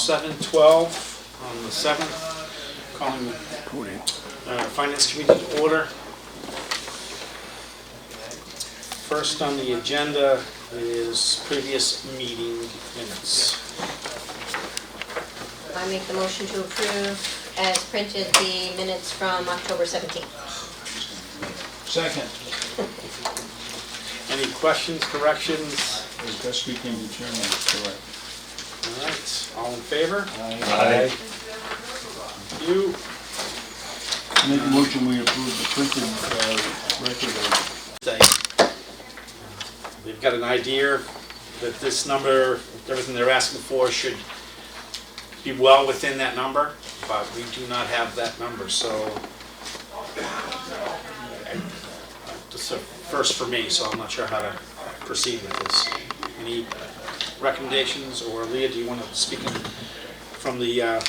7:12 on the 7th, calling Finance Committee to order. First on the agenda is previous meeting minutes. I make the motion to approve as printed the minutes from October 17th. Second. Any questions, corrections? As best we can determine, correct. All right, all in favor? Aye. Thank you. Make a motion we approve the printed record of... We've got an idea that this number, everything they're asking for should be well within that number, but we do not have that number, so it's a first for me, so I'm not sure how to proceed with this. Any recommendations, or Leah, do you want to speak from the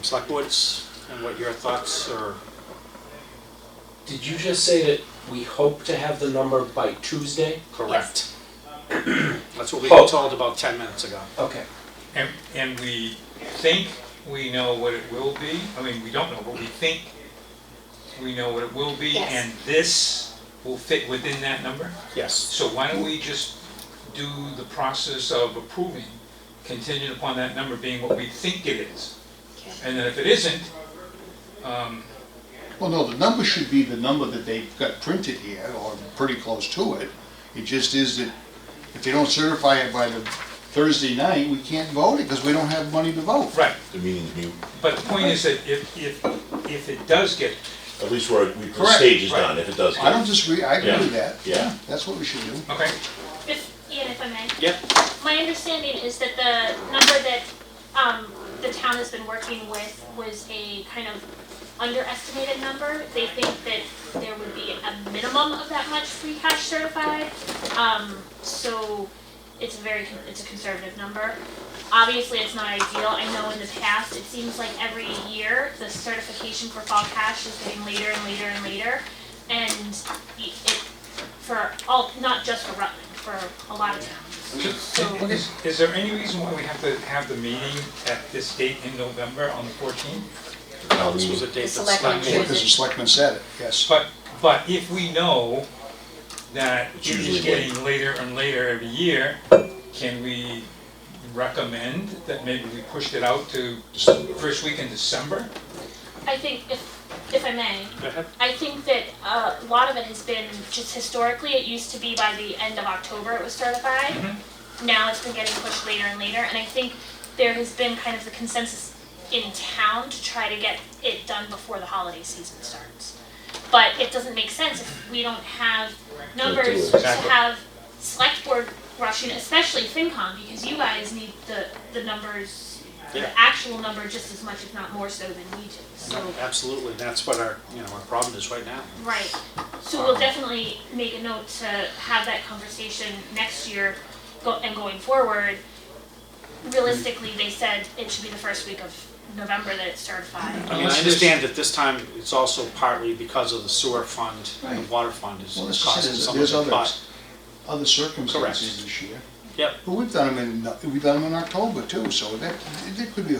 select boards and what your thoughts are? Did you just say that we hope to have the number by Tuesday? Correct. That's what we were told about 10 minutes ago. Okay. And we think we know what it will be. I mean, we don't know, but we think we know what it will be, Yes. and this will fit within that number. Yes. So why don't we just do the process of approving, contingent upon that number being what we think it is. Okay. And then if it isn't, Well, no, the number should be the number that they've got printed here, or pretty close to it. It just is that if they don't certify it by the Thursday night, we can't vote it because we don't have money to vote. right. The meeting's mute. But the point is that if it does get, At least the Correct. stage is Right. done, if it does. I don't disagree, I agree with that. Yeah. That's what we should do. okay, If I may. Yep. My understanding is that the number that the town has been working with was a kind of underestimated number. They think that there would be a minimum of that much free cash certified. So it's a conservative number. Obviously, it's not ideal. I know in the past, it seems like every year the certification for fall cash is getting later and later and later, and it for all, not just for Rutland, for a lot of towns. So, is there any reason why we have to have the meeting at this date in November on the 14th? No, this was a date The that's selectmen not choose made. Because the selectman said it, yes. But if we know that It's it is usually getting later and later every year, can we recommend that maybe we pushed it out to first week in December? I think, if I may, Go ahead. I think that a lot of it has been just historically, it used to be by the end of October it was certified. Now it's been getting pushed later and later, and I think there has been kind of the consensus in town to try to get it done before the holiday season starts. But it doesn't make sense if we don't have numbers to Exactly. have select board rushing, especially FinCom, because you guys need the numbers, Yeah. the actual number just as much, if not more so than we do. So. No, absolutely. That's what our problem is right now. Right. So we'll definitely make a note to have that conversation next year and going forward. Realistically, they said it should be the first week of November that it's certified. I mean, I understand that this time it's also partly because of the sewer fund and the water fund is Well, this causing is, some there's of it, but other circumstances Correct. this year. Yep. But we've done them in October too, so that could be,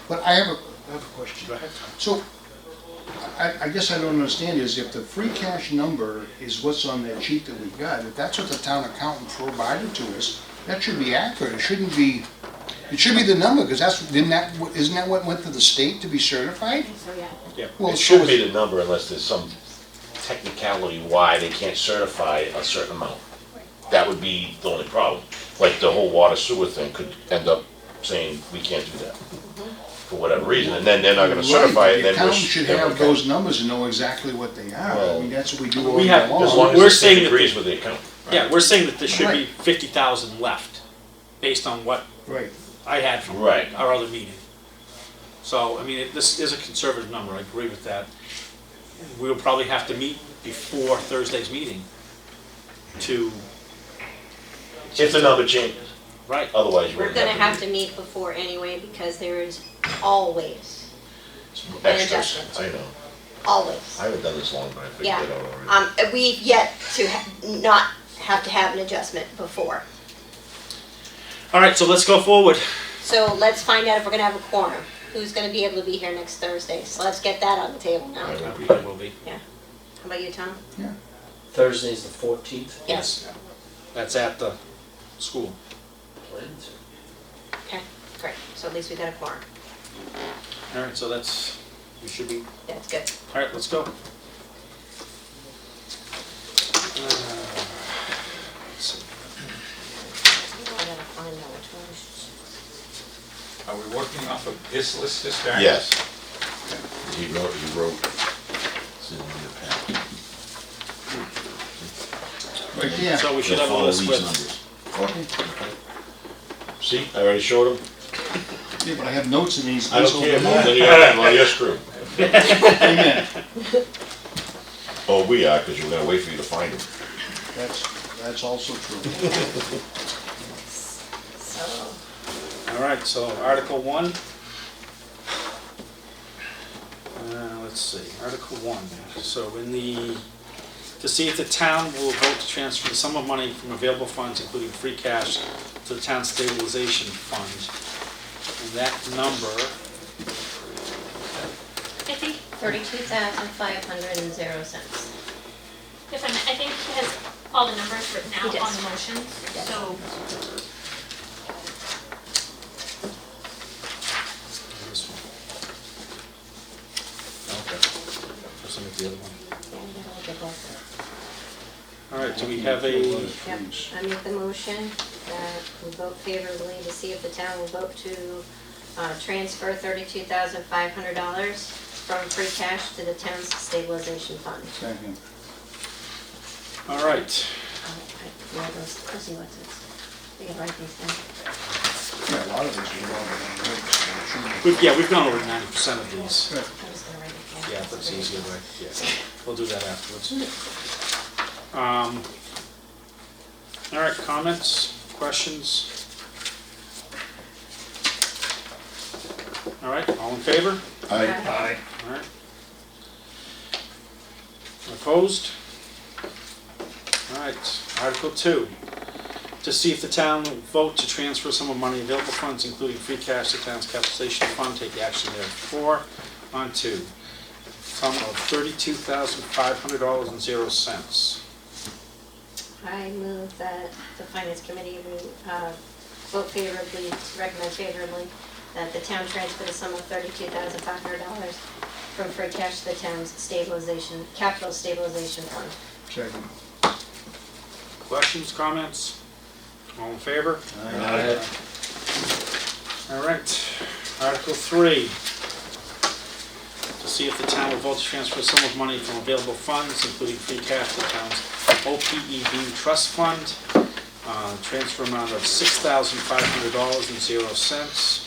but I have a question. go ahead. So, I guess I don't understand is if the free cash number is what's on that sheet that we got, if that's what the town accountant provided to us, that should be accurate, it should be the number, because isn't that what went to the state to be certified? So yeah. Yeah. Well, It so should be is- the number unless there's some technicality why they can't certify a certain amount. That would be the only problem. Like the whole water sewer thing could end up saying, we can't do that, for whatever reason, and then they're not gonna certify it, Right, then the we're... accountant should then have we're- those numbers and know exactly what they are, I Well, mean, that's what we do all we year have- long. As long We're as the saying state that agrees with the accountant. Yeah, we're saying that there should be Right. 50,000 left, based on what Right. I had from Right. our other meeting. So, I mean, this is a conservative number, I agree with that. We'll probably have to meet before Thursday's meeting to, If the number changes, right, otherwise We're we're gonna have to meet before anyway, because there is always, extras, adjustments. I know. always. I haven't done this long, but I figured Yeah. it out already. We've yet to not have to have an adjustment before. all right, so let's go forward. So let's find out if we're gonna have a quorum. Who's gonna be able to be here next Thursday? So let's get that on the table now. I How will be. It will be. about you, Tom? Thursday's the 14th. Yes. That's at the school. Okay, great. So at least we got a quorum. All right, so that's, we should be, That's good. all right, let's go. Let's see. I gotta find out which one. Are we working off of this list this time? Yes. He wrote, it's in your packet. Right there. So we should They'll have a follow list these with, numbers. Okay. See, I already showed him. Yeah, but I have notes in these. I don't these over care, there. then you have, well, you're screwed. Amen. Oh, we are, because we're gonna wait for you to find them. That's also true. So, all right, so Article 1. Let's see, Article 1. So in the, to see if the town will vote to transfer the sum of money from available funds, including free cash, to the town stabilization fund. And that number, I think, $32,500.00. if I think he has all the numbers written He out does. on the motions, does. so this one. Okay. Let's look at the other one. All right, do we have a, Yep, I make the motion that we vote favorably to see if the town will vote to transfer $32,500 from free cash to the town's stabilization fund. Second. all right. Yeah, those fuzzy ones, we can write these down. Yeah, a lot of these are wrong. We've gone over 90% of these. Good. I'm just gonna write it down. Yeah, that's easier, right? Yeah, we'll do that afterwards. All right, comments, questions? All right, all in favor? Aye. All right. Opposed? All right, Article 2. To see if the town will vote to transfer some of money available funds, including free cash, to town's capitalization fund, take action therefore. On to sum of $32,500.00. I move that the finance committee vote favorably, recommend favorably, that the town transfer the sum of $32,500 from free cash to the town's stabilization, capital stabilization fund. Second. Questions, comments? All in favor? Aye. All right, Article 3. To see if the town will vote to transfer a sum of money from available funds, including free cash, to the town's OPEB trust fund. Transfer amount of $6,500.00.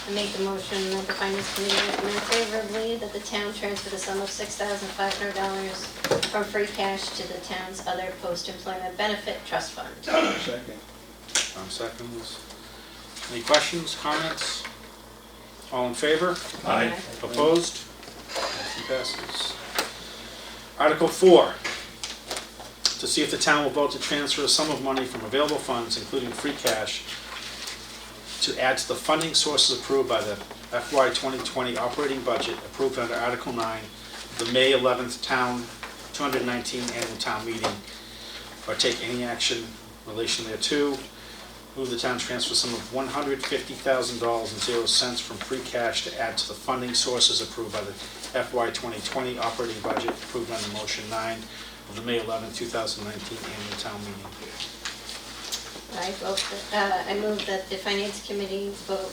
I make the motion that the finance committee recommend favorably that the town transfer the sum of $6,500 from free cash to the town's other post-employment benefit trust fund. Second. Seconds. Any questions, comments? All in favor? Aye. Opposed? Motion passes. Article 4. To see if the town will vote to transfer a sum of money from available funds, including free cash, to add to the funding sources approved by the FY 2020 operating budget approved under Article 9 of the May 11th 219 annual town meeting, or take any action in relation thereto. Move the town transfer sum of $150,000.00 from free cash to add to the funding sources approved by the FY 2020 operating budget approved under motion 9 of the May 11, 2019 annual town meeting. I move that the finance committee vote,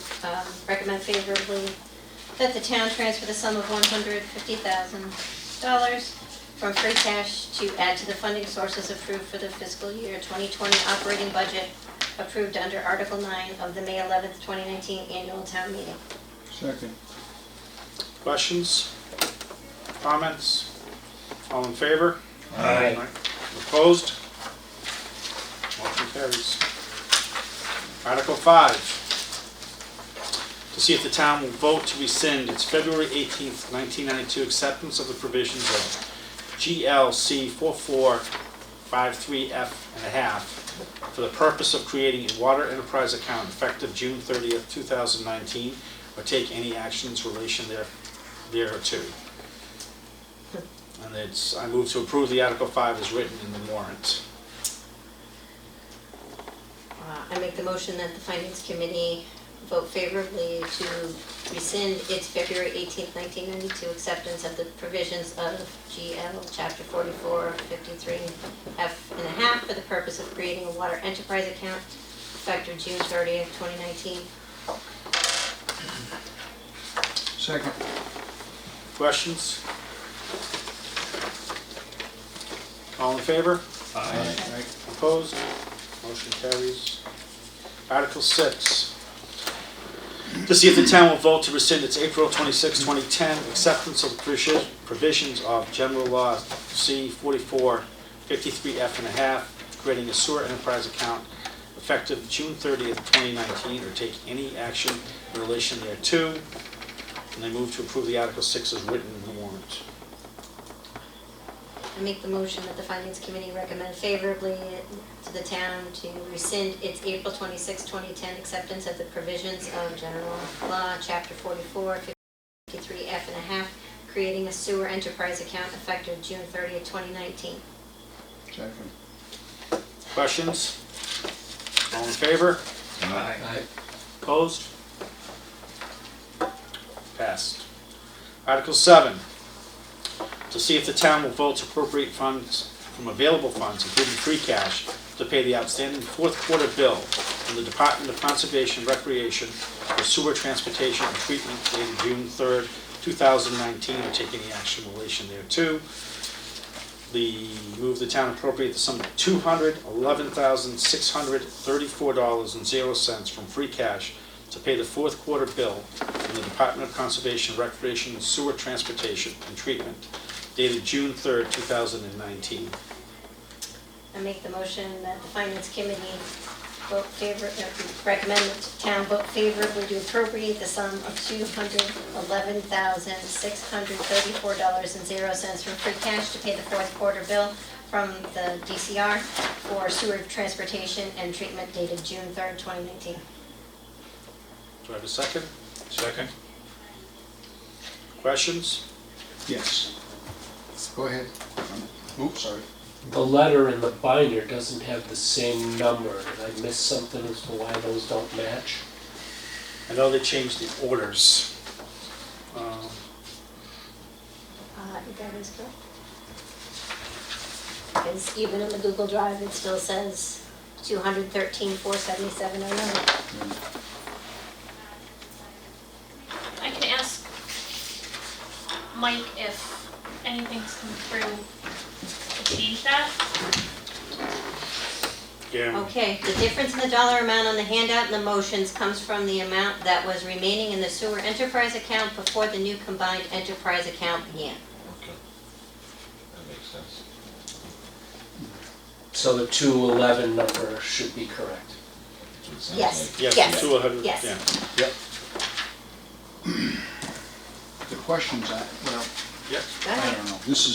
recommend favorably that the town transfer the sum of $150,000 from free cash to add to the funding sources approved for the fiscal year 2020 operating budget approved under Article 9 of the May 11th, 2019 annual town meeting. Second. Questions? Comments? All in favor? Aye. Opposed? Motion carries. Article 5. To see if the town will vote to rescind its February 18th, 1992 acceptance of the provisions of GLC 4453F and a half for the purpose of creating a water enterprise account effective June 30th, 2019, or take any actions in relation thereto. And I move to approve the Article 5 as written in the warrant. I make the motion that the Finance Committee vote favorably to rescind its February 18th, 1992 acceptance of the provisions of GL Chapter 44, 53F&a half for the purpose of creating a water enterprise account effective June 30th, 2019. Second. Questions? All in favor? Aye. Opposed? Motion carries. Article 6. To see if the town will vote to rescind its April 26, 2010 acceptance of the provisions of General Law C 44, 53F&a half, creating a sewer enterprise account effective June 30th, 2019, or take any action in relation thereto. And I move to approve the Article 6 as written in the warrant. I make the motion that the Finance Committee recommend favorably to the town to rescind its April 26, 2010 acceptance of the provisions of General Law, Chapter 44, 53F&a half, creating a sewer enterprise account effective June 30th, 2019. Second. Questions? All in favor? Aye. Opposed? Passed. Article 7. To see if the town will vote to appropriate funds from available funds, including free cash, to pay the outstanding fourth quarter bill from the Department of Conservation and Recreation for sewer transportation and treatment dated June 3rd, 2019, or take any action in relation thereto. Move the town appropriate the sum of $211,634.00 from free cash to pay the fourth quarter bill from the Department of Conservation, Recreation, and Sewer Transportation and Treatment dated June 3rd, 2019. I make the motion that the Finance Committee recommend that the town vote favorably to appropriate the sum of $211,634.00 from free cash to pay the fourth quarter bill from the DCR for sewer transportation and treatment dated June 3rd, 2019. Do I have a second? Second? Questions? Yes. Go ahead. Oops, sorry. The letter in the binder doesn't have the same number. Did I miss something as to why those don't match? I know they changed the orders. That is correct. Because even in the Google Drive, it still says 213,477.09. I can ask Mike if anything's come through to change that. Yeah. Okay, the difference in the dollar amount on the handout and the motions comes from the amount that was remaining in the sewer enterprise account before the new combined enterprise account began. Okay. That makes sense. So the 211 number should be correct. That's what it sounds Yes. like. Yes, Yes. 200, Yes. yeah. Yep. The questions, well, Yep. Go I ahead. don't know, this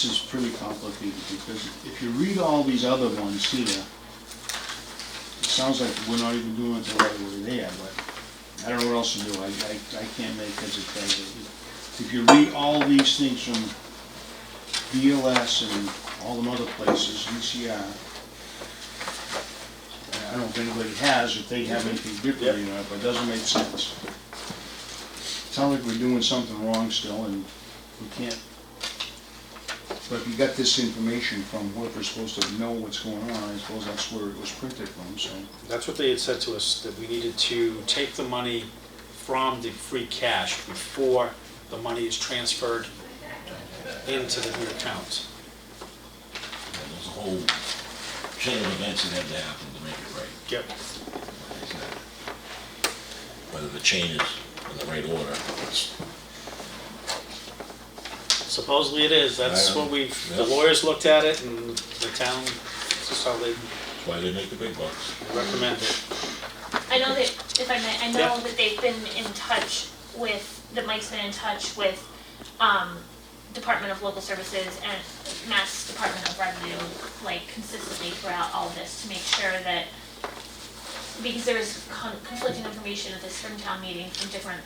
is pretty complicated, because if you read all these other ones here, it sounds like we're not even doing it the right way there, but I don't know what else to do, I can't make heads or tails of it. If you read all these things from BLS and all them other places, DCR, I don't know if anybody has, if they have anything different, you know, but it doesn't make sense. Sounds like we're doing something wrong still, and we can't. But if you got this information from whoever's supposed to know what's going on, I suppose that's where it was printed from, so. That's what they had said to us, that we needed to take the money from the free cash before the money is transferred into the new account. There's a whole chain of events that have to happen to make it right. Yep. Whether the chain is in the right order, it's Supposedly it is, that's I know. what the Yep. lawyers looked at it, and the town, this is how they that's why they make the big bucks. recommend it. I know that, if I may, I know Yeah. that they've been in touch with, that Mike's been in touch with, Department of Local Services and Mass Department of Revenue, like consistently throughout all of this to make sure that, because there is conflicting information at the Springtown meeting from different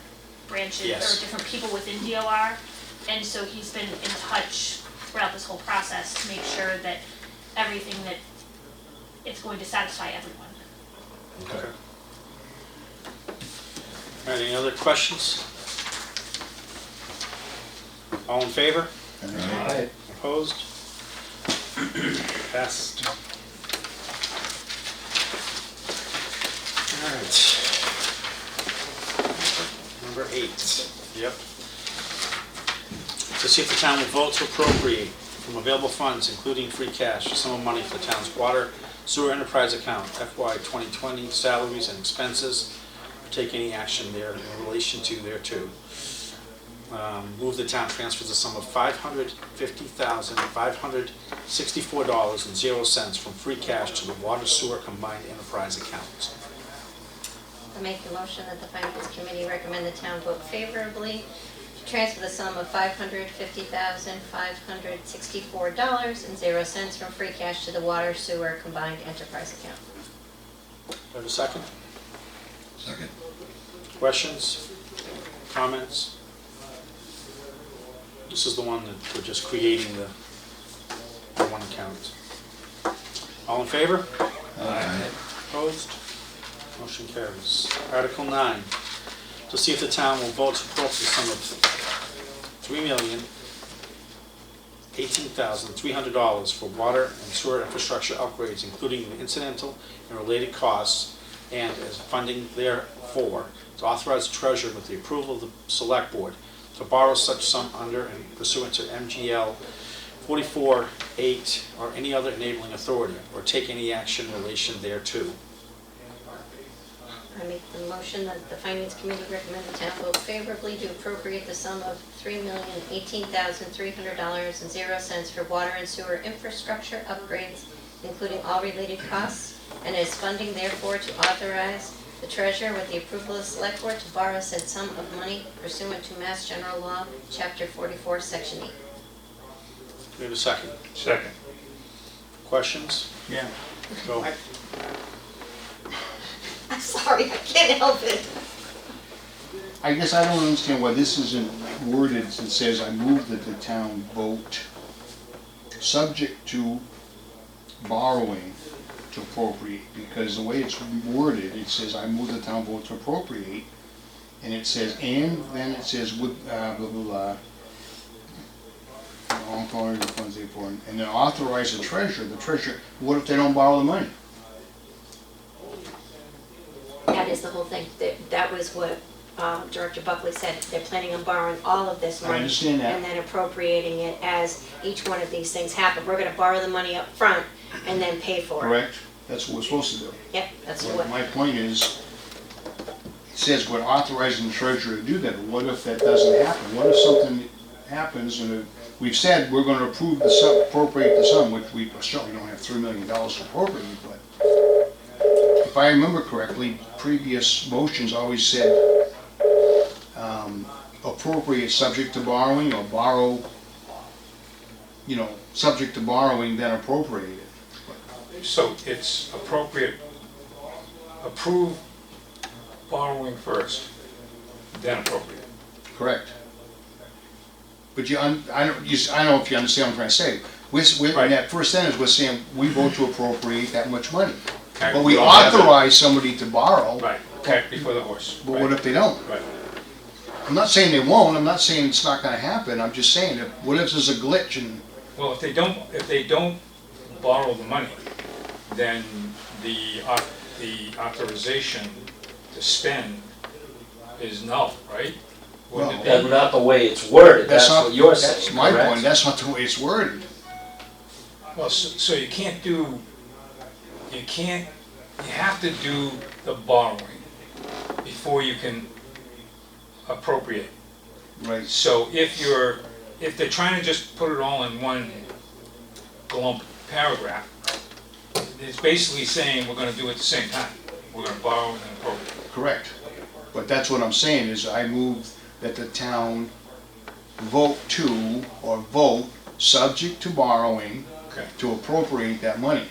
branches Yes. or different people within DOR. And so he's been in touch throughout this whole process to make sure that everything that it's going to satisfy everyone. Okay. All right, any other questions? All in favor? Aye. Opposed? Passed. All right. Number 8. Yep. To see if the town will vote to appropriate from available funds, including free cash, a sum of money for the town's water sewer enterprise account, FY 2020 salaries and expenses, or take any action there in relation to thereto. Move the town transfers a sum of $550,564.00 from free cash to the water sewer combined enterprise account. I make the motion that the finance committee recommend the town vote favorably to transfer the sum of $550,564.00 from free cash to the water sewer combined enterprise account. Do I have a second? Second. Questions? Comments? This is the one that we're just creating the one account. All in favor? Aye. Opposed? Motion carries. Article 9, to see if the town will vote to appropriate the sum of $3,018,300 for water and sewer infrastructure upgrades, including the incidental and related costs, and as funding therefore, to authorize the treasurer with the approval of the select board to borrow such sum under and pursuant to MGL 44-8 or any other enabling authority, or take any action in relation thereto. I make the motion that the finance committee recommend the town vote favorably to appropriate the sum of $3,018,300.00 for water and sewer infrastructure upgrades, including all related costs, and as funding therefore to authorize the treasurer with the approval of the select board to borrow said sum of money pursuant to Mass General Law, Chapter 44, Section 8. Do we have a second? Second. Questions? Yeah. Go. I'm sorry, I can't help it. I guess I don't understand why this isn't worded that says, I move that the town vote subject to borrowing to appropriate, because the way it's worded, it says, I move the town vote to appropriate, and it says, and then it says, with, blah, blah, blah, all following the funds therefore, and then authorize the treasurer, what if they don't borrow the money? That is the whole thing. That was what Director Buckley said. They're planning on borrowing all of this money. I understand that. And then appropriating it as each one of these things happen. We're gonna borrow the money up front and then pay for it. Correct? That's what we're supposed to do. Yep, that's Well, what, my point is, it says we're authorizing the treasurer to do that, but what if that doesn't happen? What if something happens and we've said we're gonna approve the sum, appropriate the sum, which we certainly don't have $3 million to appropriate, but if I remember correctly, previous motions always said appropriate subject to borrowing, or borrow, subject to borrowing, then appropriate it. So it's appropriate, approve borrowing first, then appropriate. Correct. But I don't know if you understand what I'm trying to say. In Right. that first sentence, we're saying we vote to appropriate that much money. Okay, But we don't have it. authorize somebody to borrow. Right, cat before the horse. But what if they don't? Right. I'm not saying they won't, I'm not saying it's not gonna happen, I'm just saying, what if there's a glitch and, Well, if they don't borrow the money, then the authorization to spend is null, right? Wouldn't it be? That's not the way it's worded, that's not, what you're that's saying, my correct? point, that's not the way it's worded. Well, so you can't do, you have to do the borrowing before you can appropriate. Right. So if they're trying to just put it all in one glump paragraph, it's basically saying we're gonna do it at the same time. We're gonna borrow and appropriate. Correct. But that's what I'm saying, is I move that the town vote subject to borrowing Okay. to appropriate that money.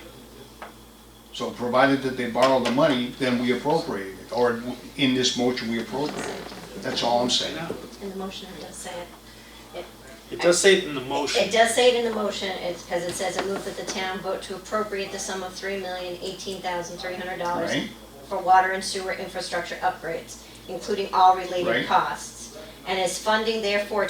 So provided that they borrow the money, then we appropriate it, or in this motion, we appropriate it. That's all I'm saying. In the motion, it does say it. It does say it in the motion. It does say it in the motion, it's because it says, "I move that the town vote to appropriate the sum of $3,018,300 Right? for water and sewer infrastructure upgrades, including all related Right. costs. And as funding therefore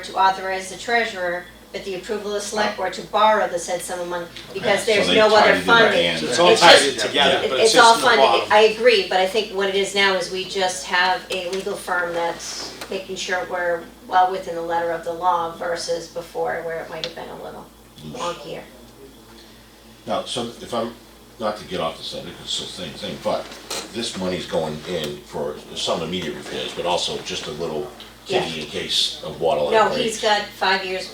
to authorize the treasurer with the approval of the select board to borrow the said sum of money," because So there's they no tied other it in funding. their hand. So it's all It's tied just- in together, but It's it's all just in the funded, bottom. I agree, but I think what it is now is we just have a legal firm that's making sure we're well within the letter of the law versus before where it might have been a little wonkier. Now, so if I'm, not to get off the subject, it's the same thing, but this money's going in for some immediate repairs, but also just a little kitty in case of water line No, breaks. he's got 5 years,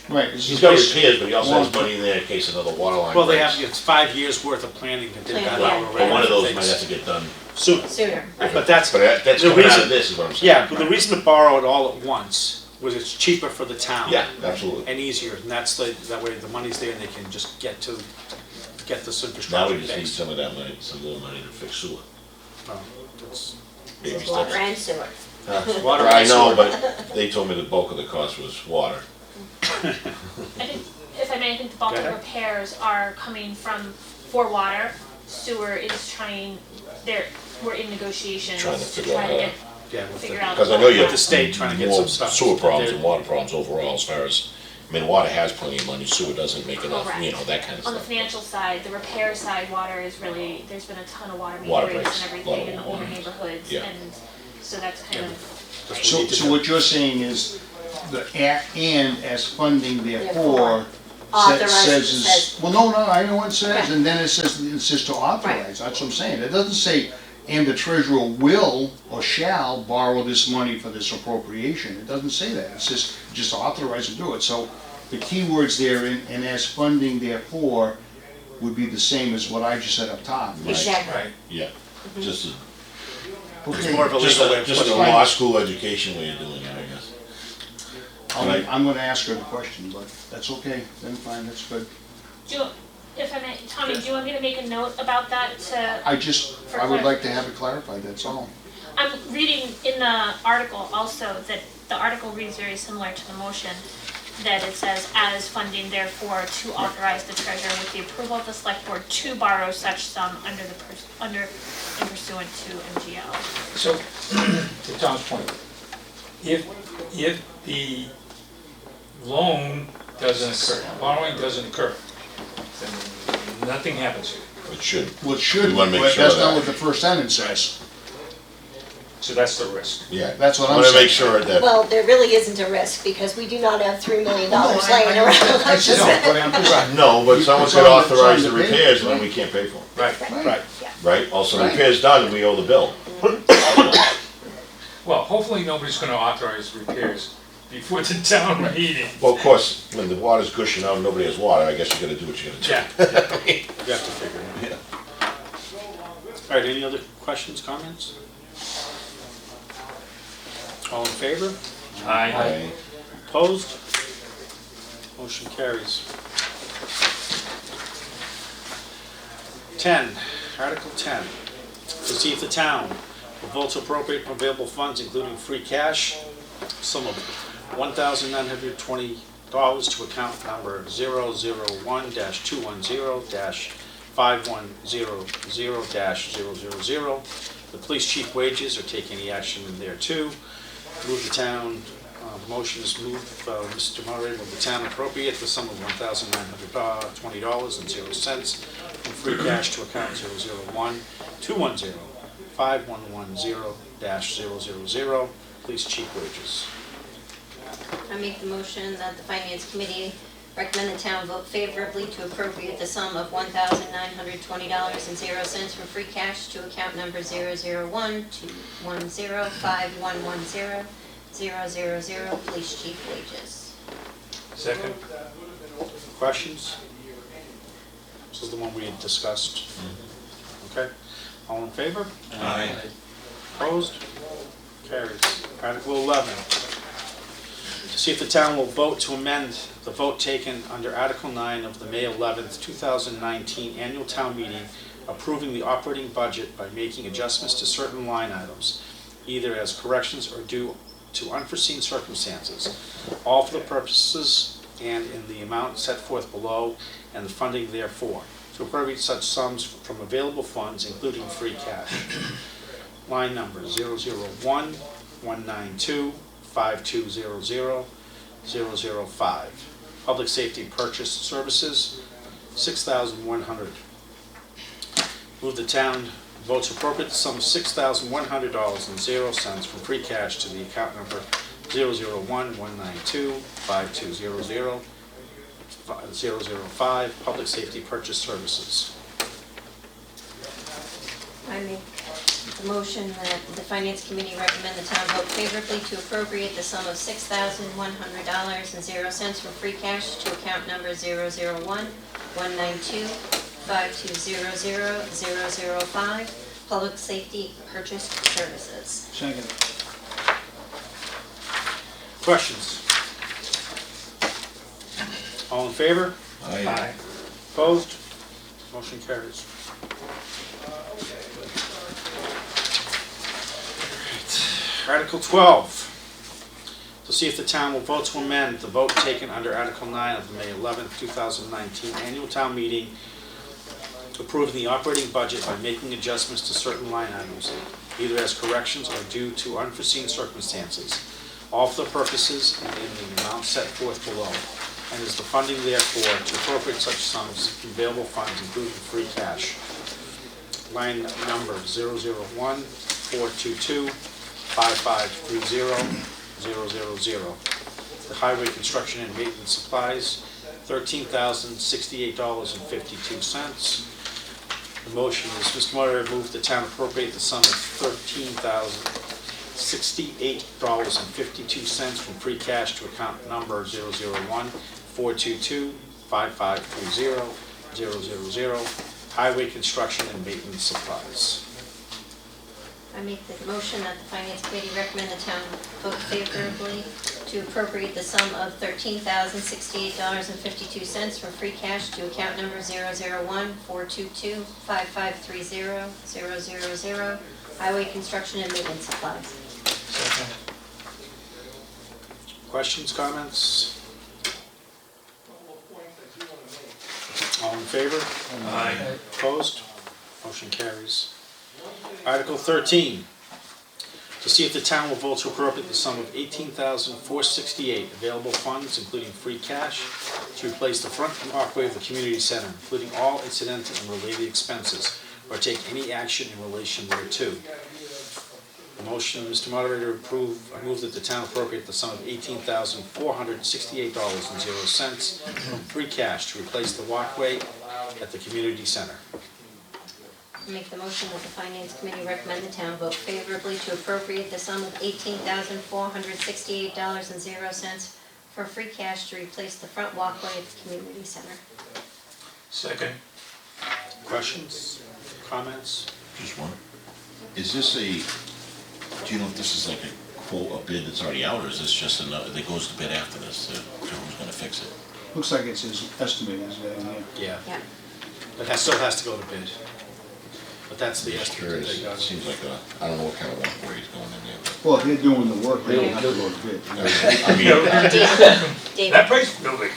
Right. He's got repairs, but he also has money in there in case another water line Well, they breaks. have, it's 5 years worth of planning that they've got Plan, yeah. already. But one of those Things might have to get done. Sooner. sooner. But that's, But that's the coming out reason- of this is what I'm saying. yeah, but the reason to borrow it all at once was it's cheaper for the town. Yeah, absolutely. And easier, and that's that way the money's there and they can just get this Now infrastructure we just need fixed. some of that money, some little money to fix sewer. It's- Baby It's water steps. and sewer. Water I and know, sewer. but they told me the bulk of the cost was water. I think, if I may, I think the bulk Go of ahead. repairs are coming from, for water. Sewer is trying, we're in negotiations Trying to to figure try to out get, Yeah, with figure the, out. Because I know you with have the state trying to get more some stuff. sewer problems there. and water problems overall as far as, I mean, water has plenty of money, sewer doesn't make enough, Correct. you know, that kind of On the stuff. financial side, the repair side, water is really, there's been a ton of water Water meters breaks, and a lot everything of in the older water. neighborhoods, Yeah. and so that's kind of, That's So, we need to so do. what you're saying is, and as funding therefore, Authorizes, well, no, I know what it says, Right. and then it says to authorize, that's what I'm saying. It doesn't say, and the treasurer will or shall borrow this money for this appropriation. It doesn't say that, it says just authorize to do it. So the key words there, and as funding therefore, would be the same as what I just said up top. Right. exactly. Right. Yeah, just a, It's more of a just legal way a, of just a putting it. law school education way of doing it, I guess. Right. I'm gonna ask her the question, but that's okay, then fine, that's good. do you, if I may, Tommy, do you want me to make a note about that to? I would like to have it clarified, that's all. I'm reading in the article also that the article reads very similar to the motion, that it says, as funding therefore to authorize the treasurer with the approval of the select board to borrow such sum under and pursuant to MGL. So, to Tom's point, if the loan doesn't occur, borrowing doesn't occur, then nothing happens here. It should. Well, it should, We wanna make but sure that's of not that. what the first sentence says. So that's the risk. Yeah. That's what I I'm wanna saying. make sure that, Well, there really isn't a risk because we do not have $3 million laying around. That's just, but I'm just, no, but someone It's could on the- it's on authorize the the bid. repairs and then we can't pay for them, Right. Right. right? Also, the Right. repair's done and we owe the bill. Well, hopefully nobody's gonna authorize repairs before the town meeting. Well, of course, when the water's gushing out and nobody has water, I guess you gotta do what you gotta do. Yeah. You have to figure it out. All right, any other questions, comments? All in favor? Aye. Opposed? Motion carries. 10, Article 10, to see if the town will vote to appropriate available funds, including free cash, sum of $1,920 to account number 001-210-5100-000. The police chief wages, or take any action in there too. Move the town, motion is moved, Mr. Murray, will the town appropriate the sum of $1,920.00 from free cash to account 001-210-5110-000, police chief wages. I make the motion that the finance committee recommend the town vote favorably to appropriate the sum of $1,920.00 from free cash to account number 001-210-5110-000, police chief wages. Second? Questions? This is the one we had discussed. Okay, all in favor? Aye. Opposed? Carries. Article 11, To see if the town will vote to amend the vote taken under Article 9 of the May 11th, 2019 annual town meeting approving the operating budget by making adjustments to certain line items, either as corrections or due to unforeseen circumstances, all for the purposes and in the amount set forth below and the funding therefore, to appropriate such sums from available funds, including free cash. Line number 001-192-5200-005. Public Safety Purchase Services, $6,100. Move the town vote to appropriate the sum of $6,100.00 from free cash to the account number 001-192-5200-005, Public Safety Purchase Services. I make the motion that the Finance Committee recommend the town vote favorably to appropriate the sum of $6,100.00 from free cash to account number 001-192-5200-005, Public Safety Purchase Services. Second. Questions? All in favor? Aye. Opposed? Motion carries. Article 12, to see if the town will vote to amend the vote taken under Article 9 of the May 11th, 2019 annual town meeting approving the operating budget by making adjustments to certain line items, either as corrections or due to unforeseen circumstances, all for the purposes and in the amount set forth below, and is the funding therefore to appropriate such sums from available funds, including free cash. Line number 001-422-5530-000. The highway construction and maintenance supplies, $13,068.52. The motion is, Mr. Moderator, move the town appropriate the sum of $13,068.52 from free cash to account number 001-422-5530-000, highway construction and maintenance supplies. I make the motion that the Finance Committee recommend the town vote favorably to appropriate the sum of $13,068.52 from free cash to account number 001-422-5530-000, highway construction and maintenance supplies. Second. Questions, comments? All in favor? Aye. Opposed? Motion carries. Article 13, to see if the town will vote to appropriate the sum of $18,468 available funds, including free cash, to replace the front walkway of the community center, including all incidental and related expenses, or take any action in relation thereto. The motion, Mr. Moderator, I move that the town appropriate the sum of $18,468.00 from free cash to replace the walkway at the community center. I make the motion that the Finance Committee recommend the town vote favorably to appropriate the sum of $18,468.00 for free cash to replace the front walkway at the community center. Second. Questions, comments? Just one. Is this do you know if this is like a quote, a bid that's already out, or is this just another, that goes to bid after this, to who's gonna fix it? Looks like it's his estimate, is that in there? Yeah, Yeah. but that still has to go to bid. But that's the Just estimate that curious, they got. it seems like I don't know what kind of walkway he's going in there, but. Well, if they're doing the work, they don't have to go to bid. I mean, David. That price building.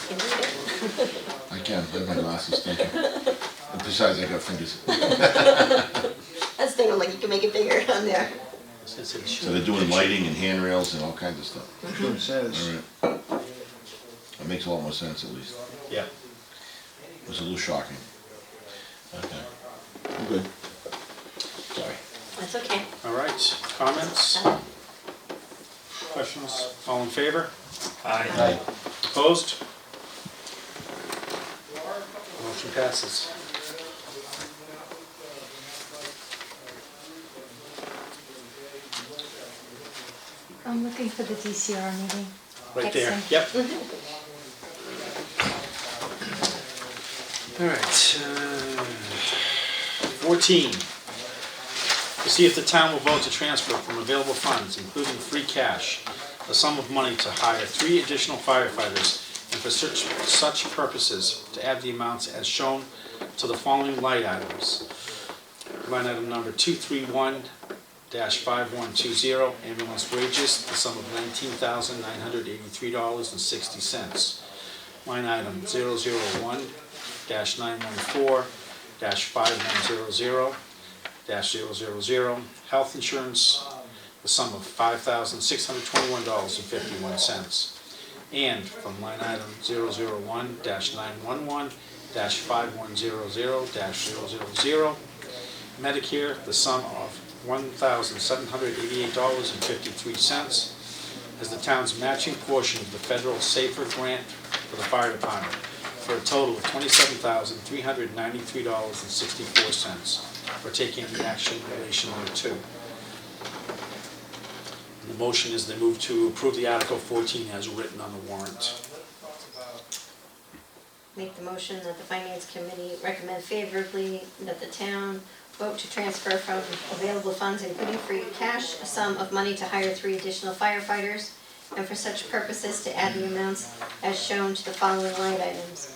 Can you read it? I can, I have my glasses, thank you. And besides, I got fingers. That's the thing, like you can make it bigger on there. So they're doing lighting and handrails and all kinds of stuff. That's what it says. All right. That makes a lot more sense, at least. Yeah. It was a little shocking. Okay. I'm good. Sorry. That's okay. All right, comments, questions? All in favor? Aye. Opposed? Motion passes. I'm looking for the DCR meeting. Right there, Excellent. yep. All right. 14, to see if the town will vote to transfer from available funds, including free cash, a sum of money to hire 3 additional firefighters, and for such purposes, to add the amounts as shown to the following line items. Line item number 231-5120, ambulance wages, the sum of $19,983.60. Line item 001-914-5100-000, health insurance, the sum of $5,621.51. And from line item 001-911-5100-000, Medicare, the sum of $1,788.53 as the town's matching portion of the federal SAFER grant for the fire department, for a total of $27,393.64, for taking the action in relation thereto. The motion is the move to approve the Article 14 as written on the warrant. Make the motion that the Finance Committee recommend favorably that the town vote to transfer from available funds, including free cash, a sum of money to hire 3 additional firefighters, and for such purposes to add the amounts as shown to the following line items.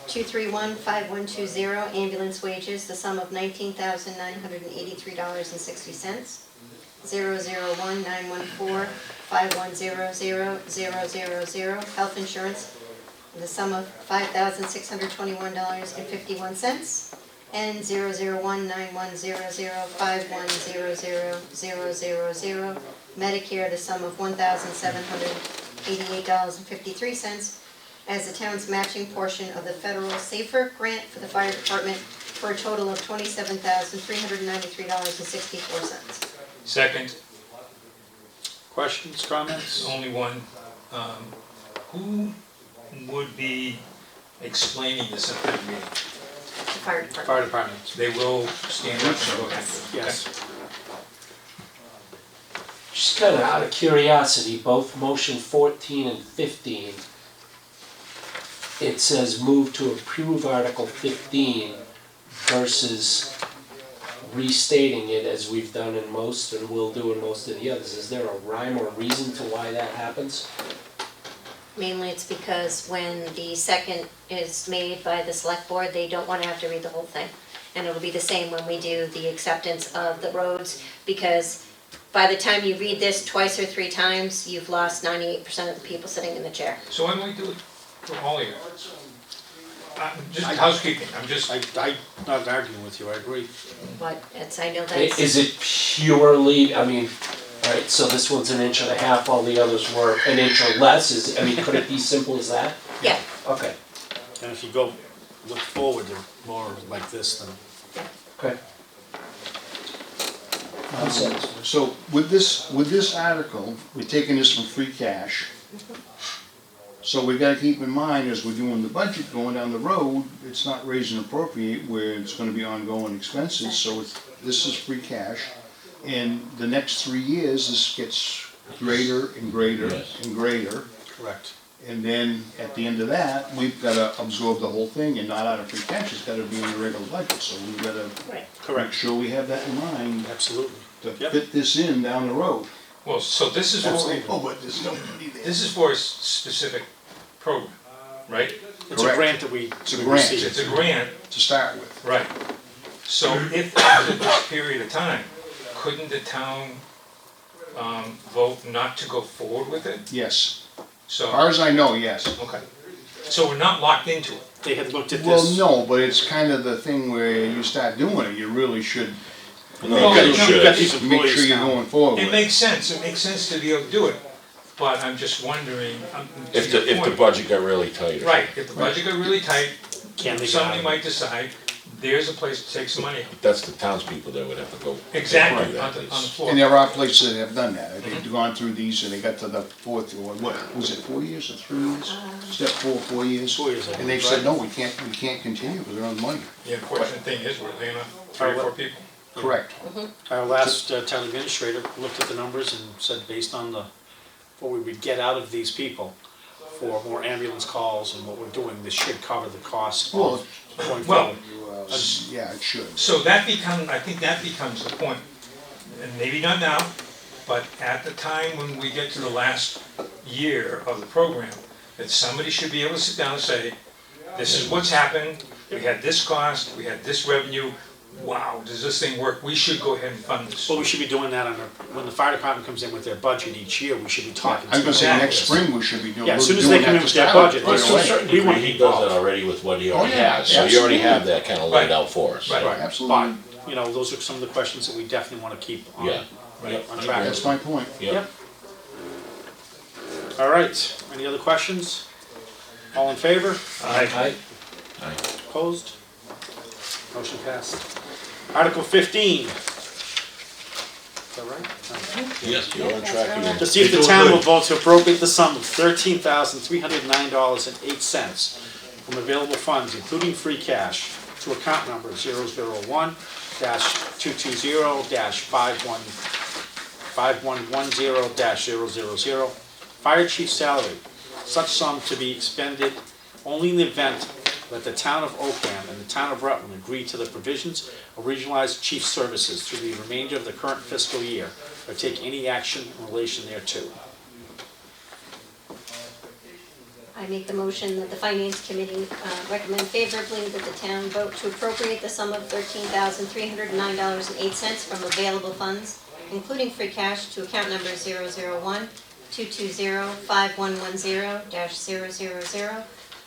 231-5120, ambulance wages, the sum of $19,983.60. 001-914-5100-000, health insurance, the sum of $5,621.51. And 001-910-5100-000, Medicare, the sum of $1,788.53 as the town's matching portion of the federal SAFER grant for the fire department, for a total of $27,393.64. Second, Questions, comments? only one, who would be explaining this at that meeting? The fire department. Fire department, They will stand up and go ahead. yes. Just kind of out of curiosity, both motion 14 and 15, it says move to approve Article 15 versus restating it as we've done in most and will do in most of the others. Is there a rhyme or reason to why that happens? Mainly it's because when the second is made by the select board, they don't want to have to read the whole thing. And it'll be the same when we do the acceptance of the roads, because by the time you read this twice or 3 times, you've lost 98% of the people sitting in the chair. So why don't we do it for all of you? Just housekeeping, I'm just, I'm not arguing with you, I agree. But it's, I know that's, Is it purely, I mean, alright, so this one's 1.5 inches, all the others were 1 inch or less, is, I mean, could it be simple as that? yeah, Okay, And if you go, look forward, they're more like this than, okay. I'm satisfied. So with this article, we're taking this from free cash. So we gotta keep in mind, as we're doing the budget going down the road, it's not raise and appropriate where it's gonna be ongoing expenses, so this is free cash. And the next 3 years, this gets greater and greater and greater. correct. And then at the end of that, we've gotta absorb the whole thing and not out of free cash, it's gotta be in the regular budget, so we've gotta right. make Correct, sure we have that in mind absolutely. to Yep. fit this in down the road. well, so this is for, Absolutely. Oh, but there's no money there. this is for a specific program, right? It's a Correct. grant that we a we grant. received. It's a grant, To start with. right. So if after this period of time, couldn't the town vote not to go forward with it? Yes. As So, far as I know, yes. okay. So we're not locked into it. They had looked at Well, this. no, but it's kind of the thing where you start doing it, you really should No, You've got- you you've got should. these make employees sure you're now. going forward It with it. makes sense to be able to do it, but I'm just wondering, to If your the point. budget got really tight. or Right, if the budget got really tight, Can they get out somebody of it? might decide, there's a place to take some money. something. That's the townspeople that would have to go. Exactly, do on that. the floor. And there are places that have done that. They've gone through these and they got to the 4th, or what, was it 4 years or 3 years? Step 4 years. 4 years, I And they believe, said, right? no, we can't continue because we don't have money. The unfortunate thing is, we're laying off 3 or 4 people. Correct. Our last town administrator looked at the numbers and said, based on what we would get out of these people for more ambulance calls and what we're doing, this should cover the cost Well, of going Well, forward. Yeah, it should. so I think that becomes the point, and maybe not now, but at the time when we get to the last year of the program, that somebody should be able to sit down and say, this is what's happened, we had this cost, we had this revenue, wow, does this thing work? We should go ahead and fund this. Well, we should be doing that when the fire department comes in with their budget each year, we should be talking. I was gonna say, about next this. spring we should be doing. Yeah, as soon as doing they come that in to with their start budget, right let's To a away. certain We want degree, to he be does involved. that already with what he already yeah, has, so you already have that kind of laid Right. out for us. Right. Right, Absolutely. but, you know, those are some of the questions that we definitely want to keep on, Yeah. on track. That's my point. Yep. All right, any other questions? All in favor? Aye. Opposed? Motion passed. Article 15. Is that right? Yes, you're on That's track right. again. To see if the You're town doing will good. vote to appropriate the sum of $13,309.08 from available funds, including free cash, to account number 001-220-5110-000, fire chief salary. Such sum to be expended only in the event that the town of Oakham and the town of Rutland agree to the provisions of regionalized chief services through the remainder of the current fiscal year, or take any action in relation thereto. I make the motion that the finance committee recommend favorably that the town vote to appropriate the sum of $13,309.08 from available funds, including free cash, to account number 001-220-5110-000,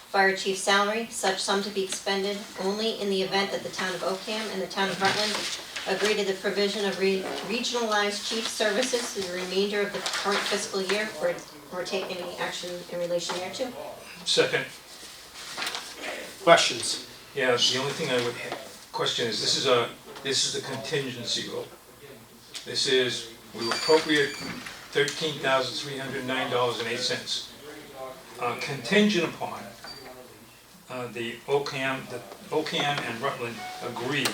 fire chief salary, such sum to be expended only in the event that the town of Oakham and the town of Rutland agree to the provision of regionalized chief services through the remainder of the current fiscal year, or take any action in relation thereto. Second, Questions? yeah, the only thing I would question is, this is a contingency vote. This is, we will appropriate $13,309.08, contingent upon the Oakham and Rutland agree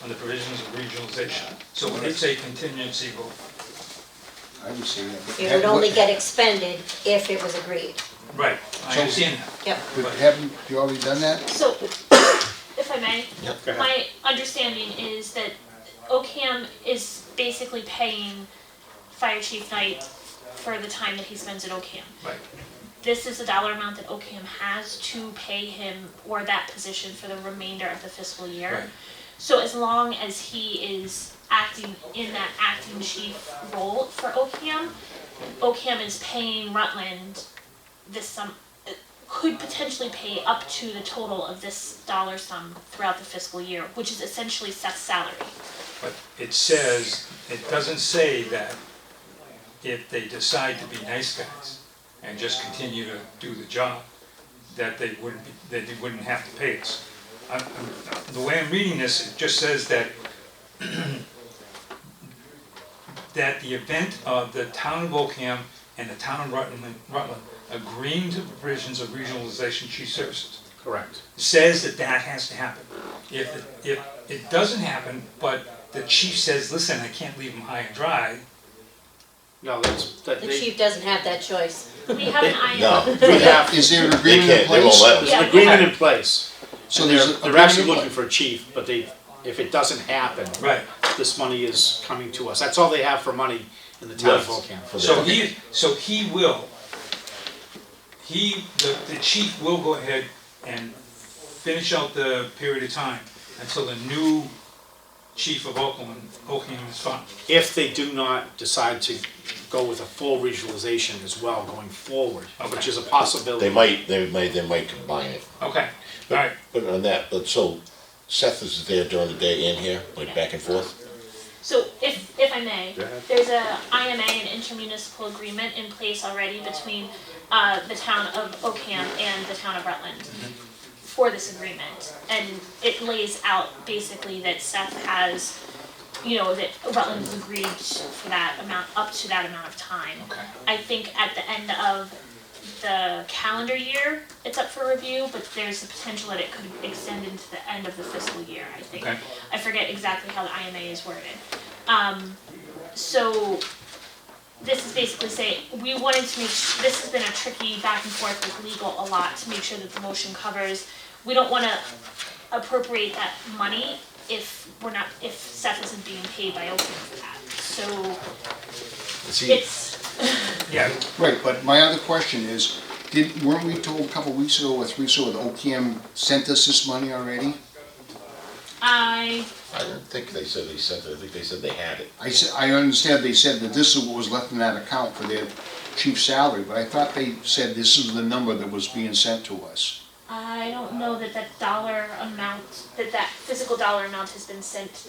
on the provisions of regionalization. So it's a contingency vote. I would say that. It would only get expended if it was agreed. Right, I So- understand that. Yep. But haven't you already done that? So, if I may, Go ahead. my understanding is that Oakham is basically paying Fire Chief Knight for the time that he spends at Oakham. Right. This is the dollar amount that Oakham has to pay him or that position for the remainder of the fiscal year. Right. So as long as he is acting in that acting chief role for Oakham, Oakham is paying Rutland this sum, could potentially pay up to the total of this dollar sum throughout the fiscal year, which is essentially Seth's salary. But it says, it doesn't say that if they decide to be nice guys and just continue to do the job, that they wouldn't have to pay us. The way I'm reading this, it just says that that the event of the town of Oakham and the town of Rutland agreeing to the provisions of regionalization chief services, Correct. says that that has to happen. If it doesn't happen, but the chief says, listen, I can't leave them high and dry, No, that's, that The they, chief doesn't have that choice. We have an IMA. No, we have, Is there an they agreement in can't, they won't place? let us. there's Yeah, an agreement in place. So And there's they're an they're actually agreement in looking for a chief, but if it doesn't happen, right. this money is coming to us. That's all they have for money in the town of Yes. Oakham. For So that. the chief will go ahead and finish out the period of time until the new chief of Oakham is found. If they do not decide to go with a full regionalization as well going forward, which Okay. is a possibility. They might combine it. Okay, all right. But on that, but so Seth is there during the day and here, like back and forth? So if I may, Go ahead. there's a IMA, an intermunicipal agreement in place already between the town of Oakham and the town of Rutland for this agreement. And it lays out basically that Seth has, that Rutland has agreed for that amount, up to that amount of time. Okay. I think at the end of the calendar year, it's up for review, but there's the potential that it could extend into the end of the fiscal year, I think. Okay. I forget exactly how the IMA is worded. So this is basically saying, we wanted to make, this has been a tricky back and forth with legal a lot to make sure that the motion covers. We don't wanna appropriate that money if Seth isn't being paid by OPM for that. So See, it's, Yeah, Right, but my other question is, weren't we told a couple weeks ago or 3 weeks ago that OPM sent us this money already? I I don't think they said they sent it, I think they said they had it. I understand they said that this is what was left in that account for their chief salary, but I thought they said this is the number that was being sent to us. don't know that dollar amount, that physical dollar amount has been sent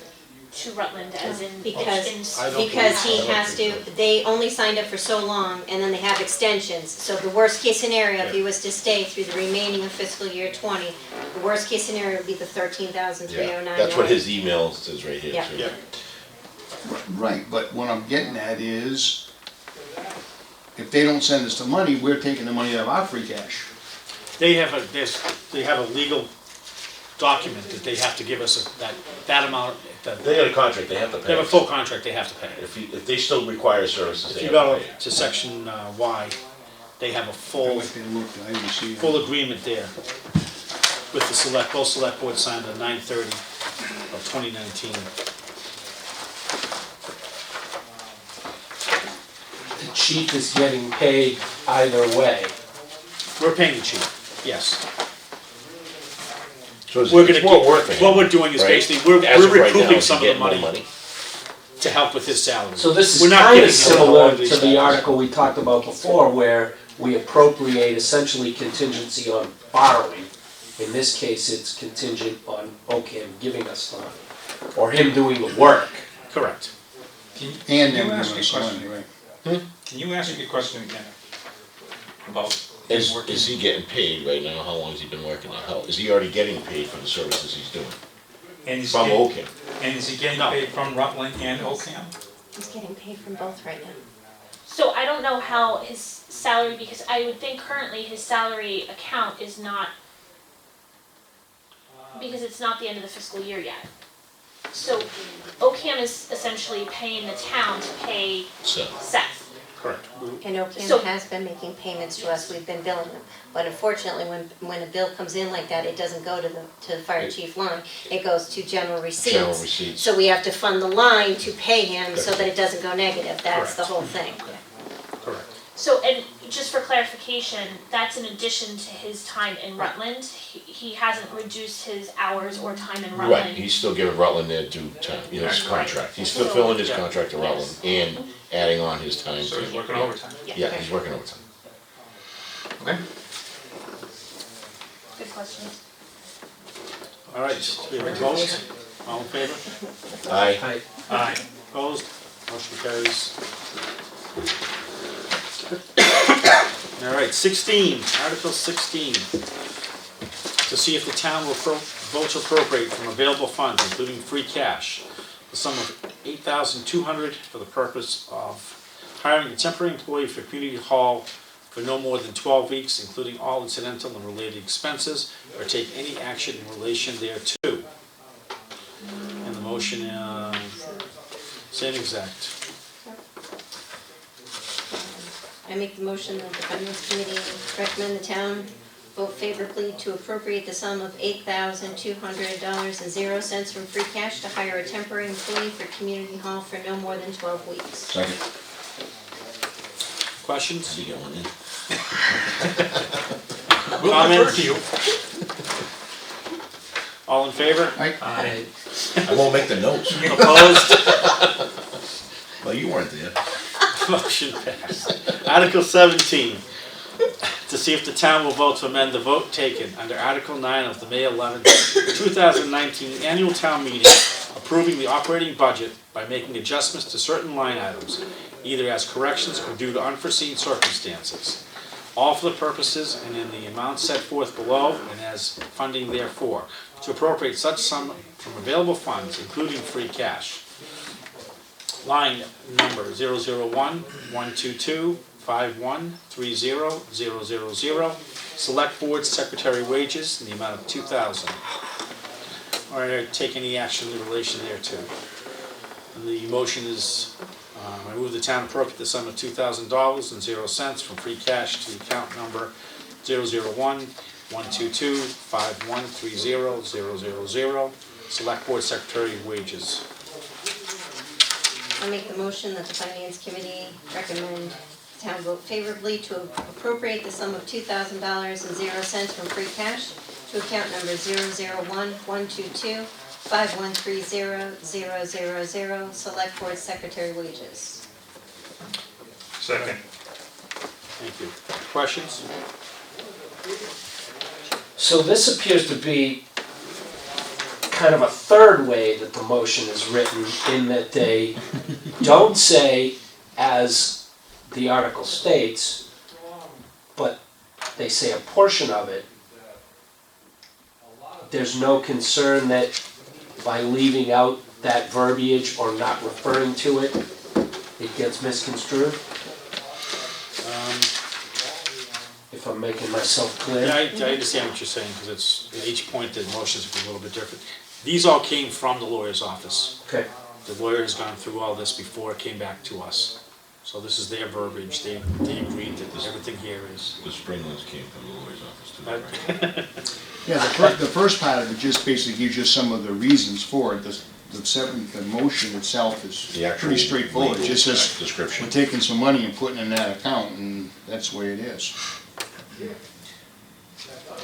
to Rutland as in. Because I don't he has to, they only signed up for so long, and then they have extensions. So the worst case scenario, if he was to stay through the remaining of fiscal year 20, the worst case scenario would be the $13,309. That's what his email says right here, Yeah. too. Yeah. Right, but what I'm getting at is, if they don't send us the money, we're taking the money out of our free cash. They have a legal document that they have to give us that amount. They got a contract, they have to pay. They have a full contract, they have to pay. If they still require services, If they you have go to pay. to section Y, they have a I full went there and looked, I didn't see it. full agreement there with the both select boards signed on 9/30 of 2019. The chief is getting paid either way. We're paying the chief, yes. So it's We're gonna more keep, work for him. what we're doing is right? basically, we're As of right now, recouping is he some of the getting more money to help with his salary. So this We're is not kind giving of him a similar lot of these to the things. article we talked about before, where we appropriate essentially contingency on borrowing. In this case, it's contingent on OCAM giving us the money, or him doing the work. Correct. And Can then you we're ask gonna me a sign question? it, right? Can you ask me a question again? About his work? Is he getting paid right now? How long has he been working there? Is he already getting paid for the services he's doing? And is From he- OCAM? And is he getting No. paid from Rutland and OCAM? He's getting paid from both right now. So I don't know how his salary, because I would think currently his salary account is not, because it's not the end of the fiscal year yet. So OCAM is essentially paying the town to pay So, Seth. Correct. And So- OPM has been making payments to us, we've been billing them. But unfortunately, when a bill comes in like that, it doesn't go to the fire chief line, it goes to general receipts. general receipts. So we have to fund the line to pay him so that it doesn't go negative, that's the Correct. whole thing. Correct. So, and just for clarification, that's in addition to his time in Rutland. He hasn't reduced his hours or time in Rutland. Right, he's still giving Rutland their due time, his Right. contract. He's fulfilling his Yeah. contract to Rutland and adding on his time So he's to. working overtime. Yeah, he's working overtime. Okay. Good question. All right, we have a vote. All in favor? Aye. Aye. Opposed? Motion carries. All right, 16, Article 16. To see if the town will vote to appropriate from available funds, including free cash, the sum of $8,200 for the purpose of hiring a temporary employee for community hall for no more than 12 weeks, including all incidental and related expenses, or take any action in relation thereto. And the motion, same exact. I make the motion that the finance committee recommend the town vote favorably to appropriate the sum of $8,200.00 from free cash to hire a temporary employee for community hall for no more than 12 weeks. Second. Questions? Did he get one in? We'll defer Comments? to you. All in favor? Aye. I won't make the notes. Opposed? Well, you weren't there. Motion passed. Article 17, to see if the town will vote to amend the vote taken under Article 9 of the May 11, 2019 annual town meeting, approving the operating budget by making adjustments to certain line items, either as corrections or due to unforeseen circumstances, all for the purposes and in the amount set forth below and as funding therefore, to appropriate such sum from available funds, including free cash. Line number 001-122-5130-000, select board secretary wages in the amount of $2,000. Or take any action in relation thereto. And the motion is I move the town appropriate the sum of $2,000.00 from free cash to account number 001-122-5130-000, Select Board Secretary wages. I make the motion that the finance committee recommend the town vote favorably to appropriate the sum of $2,000.00 from free cash to account number 001-122-5130-000, Select Board Secretary wages. Second. Thank you. Questions? So this appears to be kind of a third way that the motion is written, in that they don't say, as the article states, but they say a portion of it. There's no concern that by leaving out that verbiage or not referring to it, it gets misconstrued? If I'm making myself clear? Yeah, I understand what you're saying, because it's, at each point the motions are a little bit different. These all came from the lawyer's office. Okay. The lawyer has gone through all this before it came back to us. So this is their verbiage, they agreed that everything here is. The Springlers came from the lawyer's office too, That- right? Yeah, the first part of it just basically gives you some of the reasons for it. The motion itself is The actual pretty straightforward. It just says, description. we're taking some money and putting it in that account, and that's the way it is.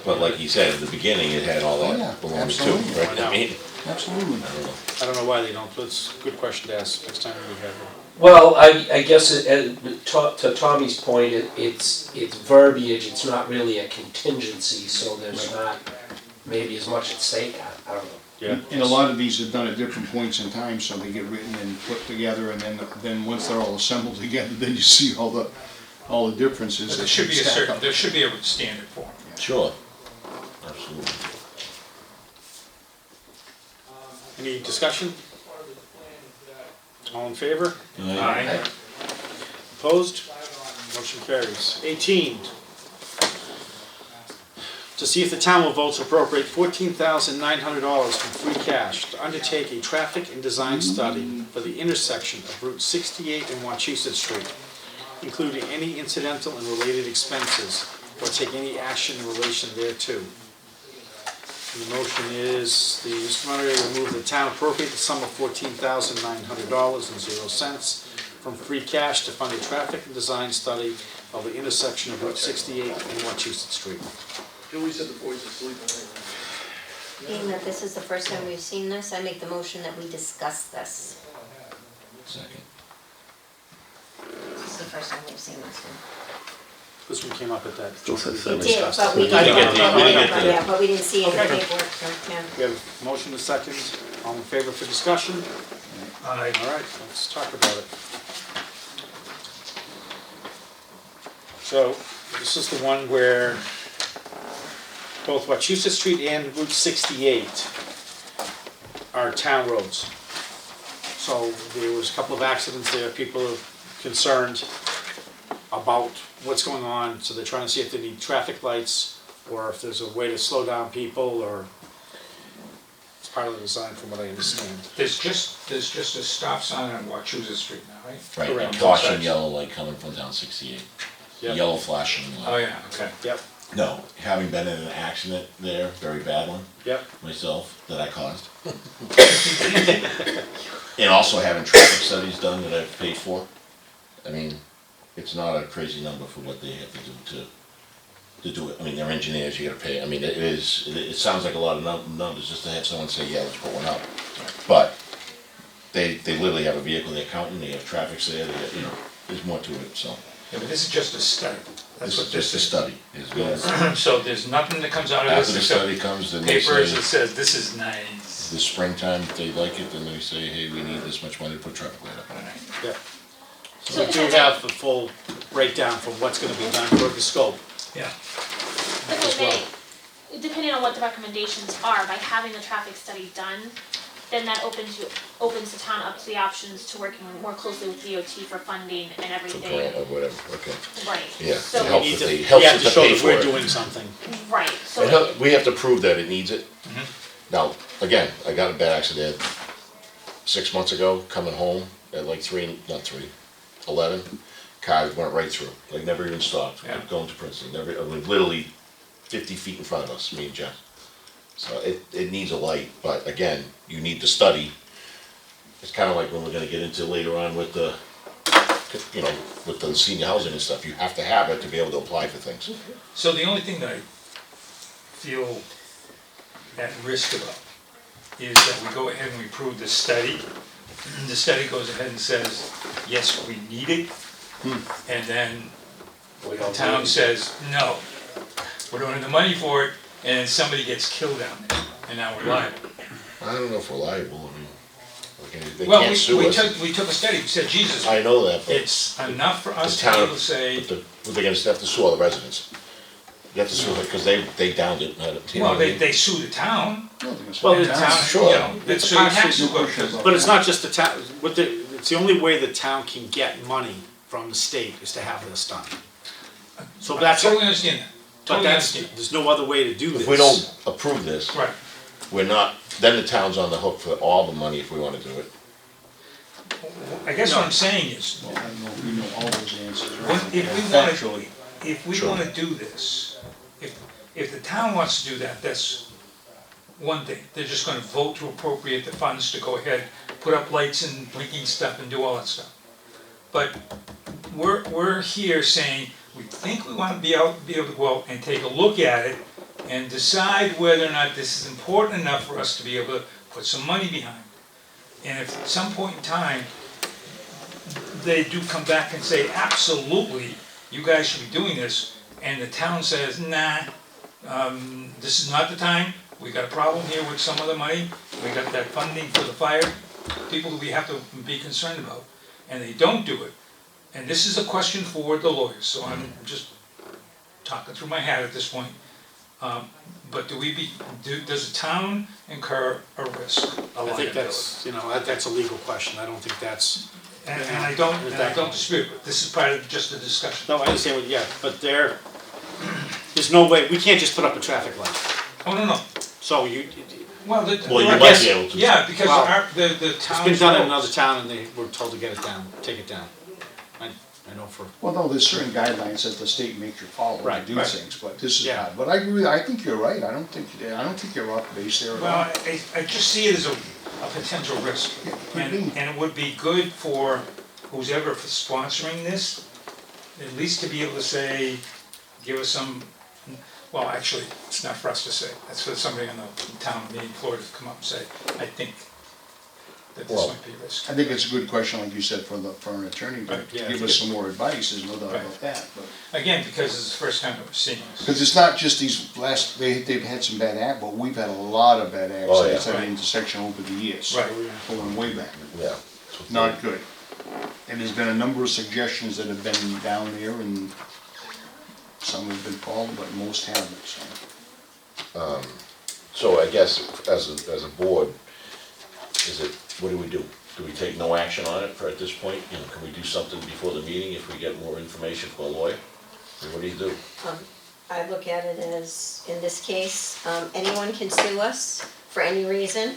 But like he said, at the beginning, it had all Oh, yeah, that belonging to, absolutely. right? I mean, Absolutely. I don't know. I don't know why they don't, but it's a good question to ask next time we have it. Well, I guess to Tommy's point, it's verbiage, it's not really a contingency, so there's not maybe as much at stake, I don't know. Yeah. And a lot of these are done at different points in time, so they get written and put together, and then once they're all assembled together, then you see all the differences. But that there should be a stack certain, up. there should be a standard form. Sure, absolutely. Any discussion? All in favor? Aye. Opposed? Motion carries. 18, to see if the town will vote to appropriate $14,900 from free cash to undertake a traffic and design study for the intersection of Route 68 and Wachusett Street, including any incidental and related expenses, or take any action in relation thereto. The motion is, the Mr. Moderator will move the town appropriate the sum of $14,900.00 from free cash to fund a traffic and design study of the intersection of Route 68 and Wachusett Street. Being that this is the first time we've seen this, I make the motion that we discuss this. Second. This is the first time we've seen this one. This one came up at that. Still says It seven. did, but we I didn't get the- we didn't get the- yeah, but we didn't see any Okay. paperwork, so, yeah. We have a motion and a second. All in favor for discussion? Aye. All right, let's talk about it. So, this is the one where both Wachusett Street and Route 68 are town roads. So there was a couple of accidents there, people are concerned about what's going on, so they're trying to see if they need traffic lights, or if there's a way to slow down people, or it's part of the design from what I understand. There's just a stop sign on Wachusett Street now, right? Right, Correct. and caution yellow light coming from down 68. Yep. Yellow flashing Oh, light. yeah, okay. Yep, No, having been in an accident there, very bad one, yep. myself, that I caused. And also having traffic studies done that I've paid for. I mean, it's not a crazy number for what they have to do to do it. I mean, they're engineers, you gotta pay, I mean, it sounds like a lot of numbers just to have someone say, yeah, let's put one up. But they literally have a vehicle, they're counting, they have traffic there, they have, there's more to it, so. Yeah, but this is just a study. That's This what is just a study. It's good. So there's nothing that comes out of After this the except study comes, then they papers that say, says, this is nice. this springtime, if they like it, then they say, hey, we need this much money to put traffic light up. Yep. So So we do have the full breakdown for what's gonna be done for the scope Yeah. But as well. depending on what the recommendations are, by having the traffic study done, then that opens the town up to the options to working more closely with DOT for funding and For everything. grant or whatever, okay. Right. Yeah, So, it We helps need if to, they, we helps have if to they show pay that for we're it. doing something. right, so, We have to prove that it needs it. Mhm. Now, again, I got a bad accident 6 months ago, coming home, at like 11, cars went right through, like never even stopped, Yeah. going to Princeton, never, I mean, literally 50 feet in front of us, me and Jeff. So it needs a light, but again, you need to study. It's kinda like when we're gonna get into later on with the, you know, with the senior housing and stuff, you have to have it to be able to apply for things. So the only thing that I feel at risk about is that we go ahead and we approve this study. And the study goes ahead and says, yes, we need it. And then We the don't town need it. says, no, we don't have the money for it, and then somebody gets killed down there, and now we're liable. I don't know if we're liable, I mean, they Well, can't sue us. we took a study, we said, Jesus, I know that, but it's enough for us the to be town, able to say, but they're gonna have to sue all the residents. You have to sue it, cause they downed it, and had it, you know well, what I mean? they sue the town. No, they're gonna Well, say the that. Town, sure. you know, It's so you have absolutely to no go, question about But it's not just the town, it's the only way the town can get money from the state is to have this done. So I that's, totally understand that, but totally that's, understand. there's no other way to do this. If we don't approve this, Right, we're not, then the town's on the hook for all the money if we wanna do it. I guess what I'm saying is, Well, I don't know if we know all those answers, When- right? if we Factually. if we Sure. wanna do this, if the town wants to do that, that's one thing. They're just gonna vote to appropriate the funds to go ahead, put up lights and blinking stuff and do all that stuff. But we're here saying, we think we wanna be able to go out and take a look at it and decide whether or not this is important enough for us to be able to put some money behind. And if at some point in time, they do come back and say, absolutely, you guys should be doing this, and the town says, nah, this is not the time, we got a problem here with some of the money, we got that funding for the fire, people that we have to be concerned about, and they don't do it. And this is a question for the lawyers, so I'm just talking through my hat at this point. But does the town incur a risk, a I liability? think that's, that's a legal question, I don't think that's, And I don't dispute it, this is part of just the discussion. no, I understand what, yeah, but there's no way, we can't just put up a traffic light. Oh, no, So well, Well, you I might guess- be able to. Yeah, because Well, the it's town's been done in roads- another town and they were told to get it down, take it down. I know for, Well, no, there's certain guidelines that the state makes you follow to Right, do right. things, but this is Yeah. not. But I agree, I think you're right, I don't think you're off base there at Well, all. I just see it as a potential risk. could And be. it would be good for who's ever sponsoring this, at least to be able to say, give us some, well, actually, it's not for us to say. That's for somebody in the town meeting floor to come up and say, I think that this Well, might be a risk. I think it's a good question, like you said, for an attorney to Right, yeah, give it's us good. some more advice, there's no doubt Right. about that, but. Again, because it's the first time that we're seeing this. Because it's not just these they've had some bad act, but we've had a lot of bad Oh, yeah. accidents at the Right. intersection over the years. Right. Going way back, Yeah. not good. And there's been a number of suggestions that have been down there and some have been followed, but most haven't, so. So I guess as a board, what do we do? Do we take no action on it at this point? You know, can we do something before the meeting if we get more information from a lawyer? I mean, what do you do? I look at it as, in this case, anyone can sue us for any reason,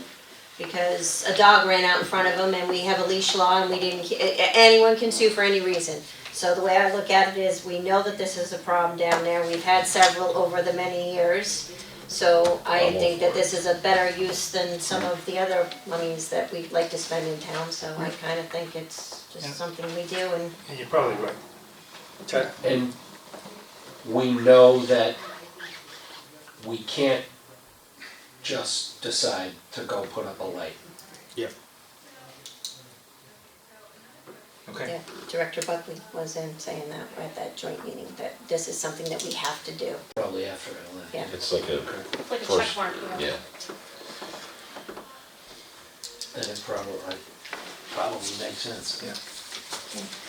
because a dog ran out in front of them and we have a leash law and we didn't, anyone can sue for any reason. So the way I look at it is, we know that this is a problem down there, we've had several over the many years. So I think that this is a better use than some of the other monies that we'd like to spend in town, so I kinda think it's Yeah. just something we do and And you're probably right. okay, And we know that we can't just decide to go put up a light. yeah. Okay. yeah, Director Buckley was in saying that at that joint meeting, that this is something that we have to do, Probably after I left. yeah. It's like a, It's like a First- check mark, you know. yeah. Then it probably makes sense. Yeah.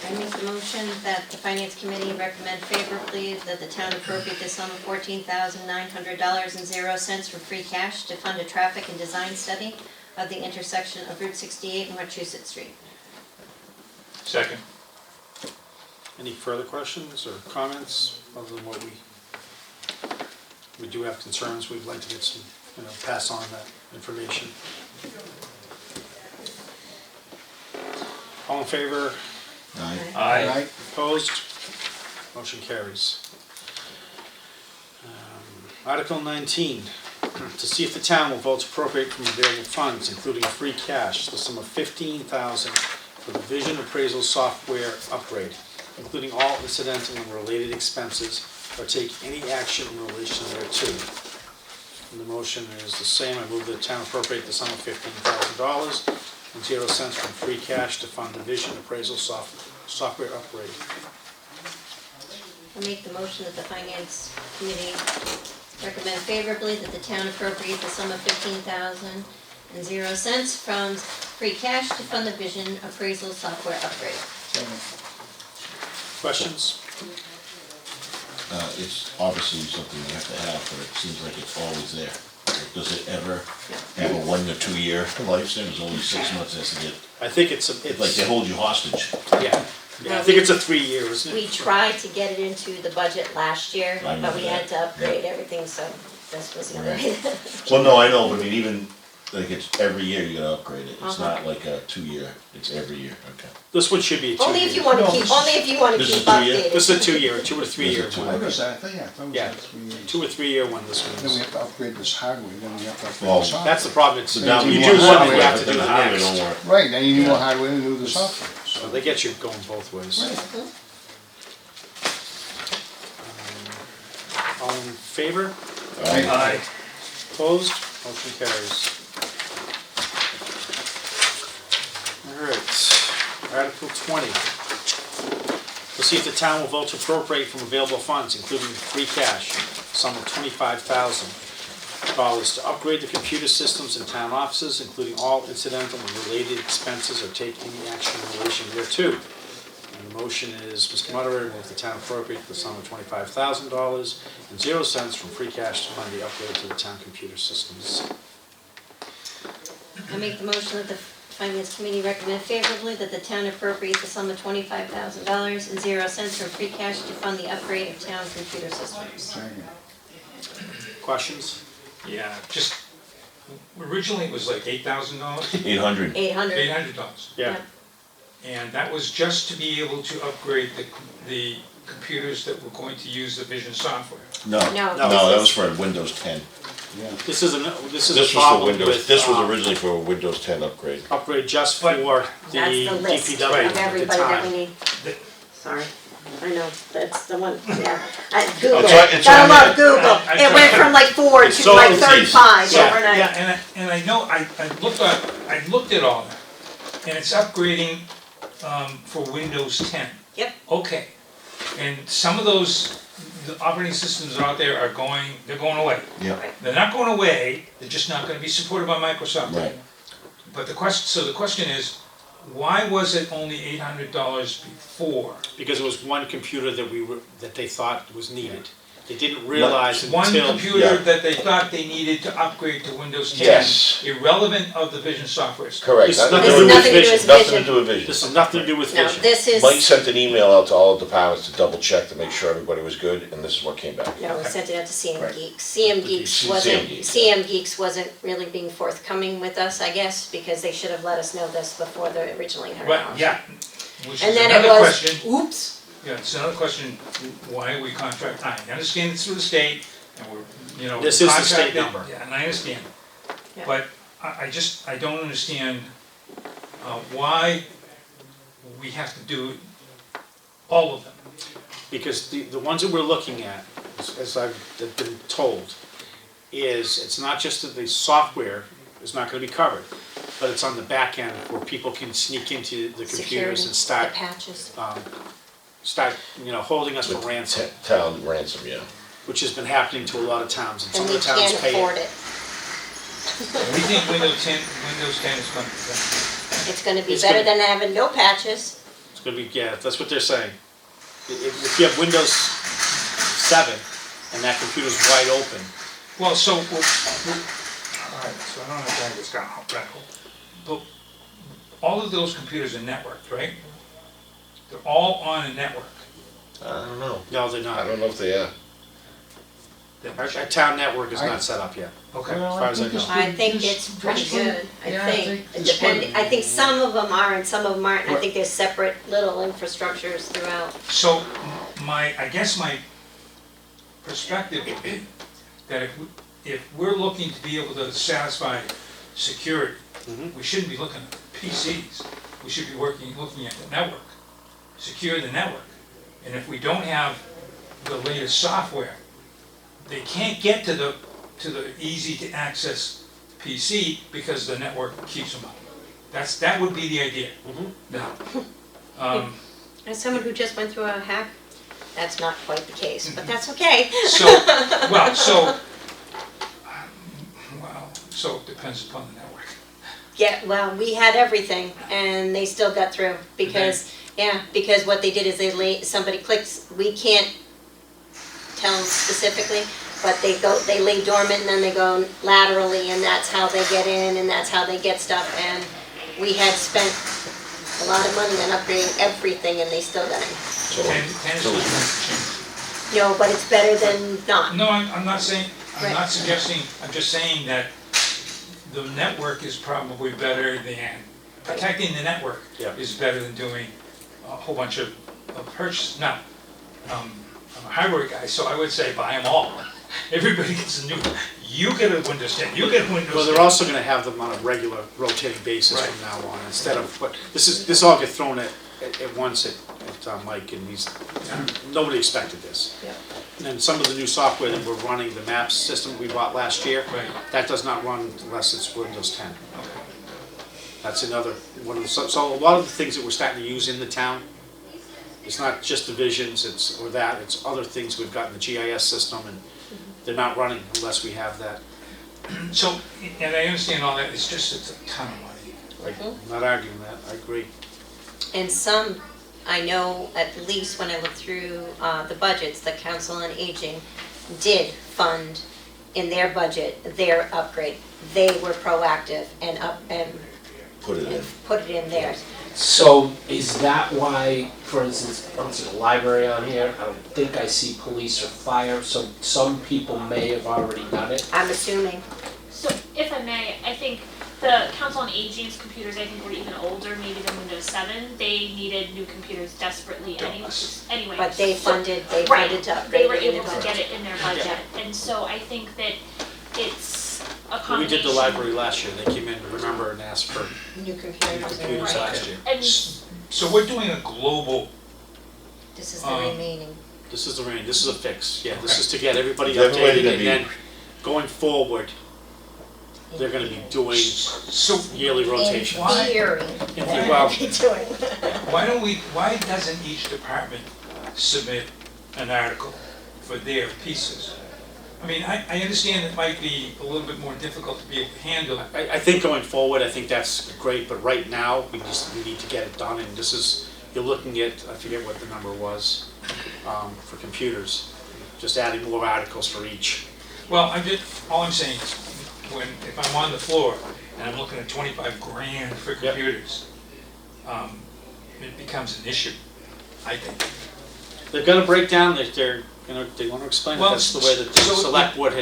I make the motion that the Finance Committee recommend favorably that the town appropriate the sum of $14,900.00 from free cash to fund a traffic and design study of the intersection of Route 68 and Wachusett Street. Second. Any further questions or comments other than what we do have concerns, we'd like to get some, pass on that information. All in favor? Aye. Aye. Right? Opposed? Motion carries. Article 19, to see if the town will vote to appropriate from available funds, including free cash, the sum of $15,000 for the vision appraisal software upgrade, including all incidental and related expenses, or take any action in relation thereto. And the motion is the same. I move that the town appropriate the sum of $15,000 and 0 cents from free cash to fund the vision appraisal software upgrade. I make the motion that the finance committee recommend favorably that the town appropriate the sum of $15,000 from free cash to fund the vision appraisal software upgrade. Questions? It's obviously something you have to have, but it seems like it's always there. Does it ever have a 1 to 2 year lifespan? It's only 6 months has to get, I think it's like they hold you hostage. yeah, I think it's a 3-year, isn't it? We tried to get it into the budget last year, I but remember we had that. to upgrade everything, so this was the other. Well, no, I know, but I mean, even, like, it's every year you gotta upgrade it. It's Uh-huh. not like a 2 year, it's every year, okay. This one should be a 2-year. Only if you wanna keep, only if you wanna This keep is 2 year? updating. This is a 2-year, 2 or 3 year This is a one. I was, I thought, yeah, that was Yeah. like 3 years. 2 or 3 year one, this one Then we is. have to upgrade this hardware, then we have to upgrade Well, the software. That's the problem, it's, So you now do we one, want you hardware, have to but do then the hardware don't next. work. Right, then you need more hardware and do the software. So they get you going both ways. All in favor? Aye. Opposed? Motion carries. All right, Article 20. To see if the town will vote to appropriate from available funds, including free cash, a sum of $25,000 to upgrade the computer systems in town offices, including all incidental and related expenses, or take any action in relation thereto. And the motion is, Mr. Moderator, move the town appropriate the sum of $25,000 and 0 cents from free cash to fund the upgrade to the town computer systems. I make the motion that the finance committee recommend favorably that the town appropriate the sum of $25,000 and 0 cents from free cash to fund the upgrade of town computer systems. Second. Questions? Yeah, just, originally it was like $8,000, 800. 800. $800. Yeah. And that was just to be able to upgrade the computers that were going to use the Vision software. No, No, no, this that is- was for Windows 10. Yeah. This is a This was for problem Windows, with, this was originally for a Windows 10 upgrade. upgrade just But- for the That's the list DPW of at the everybody that we time. need. The- Sorry, I know, that's the one, yeah. Google, It's right- it's gotta on love there. Google. I It went from like 4 It's to so like easy. 35 Yeah. overnight. Yeah, and I know, I looked at all that, and it's upgrading, for Windows 10. Yep. Okay, and some of those, the operating systems out there are they're going away. Yeah, They're not going away, they're just not gonna be supported by Microsoft. right. But the question is, why was it only $800 before? Because it was one computer that they thought was needed. They didn't realize One until, computer Yeah. that they thought they needed to upgrade to Windows 10. Yes. Irrelevant of the Vision software. Correct. This is Nothing to This do is with nothing to do vision. with Nothing to vision. do with vision. this has nothing to do with No, vision. this is, Mike sent an email out to all the departments to double check to make sure everybody was good, and this is what came back. no, we sent it out to CM Right. Geeks. CM Geeks CM Geeks. wasn't really being forthcoming with us, I guess, because they should have let us know this before they originally heard Right, about it. yeah. Which And is then it another was, question. oops. Yeah, it's another question, why we contract, I understand it's through the state, and we're, This is the state contracted- number. Yeah, and I understand. Yeah. But I don't understand, why we have to do all of them. Because the ones that we're looking at, as I've been told, is it's not just that the software is not gonna be covered, but it's on the back end where people can sneak into the computers Security, and the start, patches. holding us for ransom, Town ransom, yeah. which has been happening to a lot of towns, and some And of we the towns can't pay afford it. it. We think Windows 10 is going to, It's gonna be It's better gonna- than having no patches. It's gonna be, yeah, that's what they're saying. If you have Windows 7 and that computer's wide open, well, so, all right, so I don't know if I just got radical. But all of those computers are networked, right? They're all on a network. I don't know. no, they're I not. don't know if they are. Our town network is not set up yet. Okay. Well, As far as I think it's know. I think just- it's pretty good, I Yeah, think. it's Depending, I think some of them are and some of them aren't. I What- think there's separate little infrastructures throughout. So I guess my perspective would be that if we're looking to be able to satisfy security, we shouldn't be looking at PCs. We should be looking at the network, secure the network. And if we don't have the latest software, they can't get to the easy to access PC because the network keeps them up. That would be the idea. Now, As someone who just went through a hack, that's not quite the case, but that's okay. so it depends upon the network. Yeah, well, we had everything and they still got through because, because what they did is somebody clicks, we can't tell specifically, but they lay dormant and then they go laterally and that's how they get in and that's how they get stuff. And we had spent a lot of money on upgrading everything and they still got in. No, but it's better than not. No, I'm not saying, I'm Right. not suggesting, I'm just saying that the network is probably better than, protecting the network Yeah. is better than doing a whole bunch of purchases. Now, I'm a hardware guy, so I would say buy them all. Everybody gets a new, you get a Windows 10, you get a Windows 10. Well, they're also gonna have them on a regular rotating basis Right. from now on, instead of, but this all gets thrown at once at Mike, and nobody expected this. Yeah. And some of the new software that we're running, the maps system we bought last year, Right. that does not run unless it's Windows 10. That's another one of the, so a lot of the things that we're starting to use in the town, it's not just divisions, it's other things we've got in the GIS system, and they're not running unless we have that. So, and I understand all that, it's a ton of money. I'm not arguing that, I agree. And some, I know, at least when I looked through the budgets, the Council on Aging did fund in their budget their upgrade. They were proactive and Put it in. put it in theirs. So is that why, for instance, I don't see the library on here, I don't think I see police or fire, so some people may have already done it? I'm assuming. So if I may, I think the Council on Aging's computers, I think, were even older, maybe than Windows 7. They needed new computers desperately anyway. But they So- funded to Right, upgrade they were it in able their to get budget. it in their budget, and so I think that it's a We combination. did the library last year, they came in, remember, and asked for New computers. computers Right. last year. And So we're doing a global, This is the remaining. This is this is a fix, yeah, this is to get everybody Is everybody updated, gonna and be- then going forward, they're gonna be doing so yearly rotation. In theory, In they're the- well, gonna be doing. why doesn't each department submit an article for their pieces? I mean, I understand it might be a little bit more difficult to be able to handle. I think going forward, I think that's great, but right now, we need to get it done, and this is, you're looking at, I forget what the number was, for computers, just adding more articles for each. Well, all I'm saying is, if I'm on the floor and I'm looking at 25 grand for computers, it becomes an issue, I think. They've got a breakdown, they want to explain it, Well, that's the way that the so- select board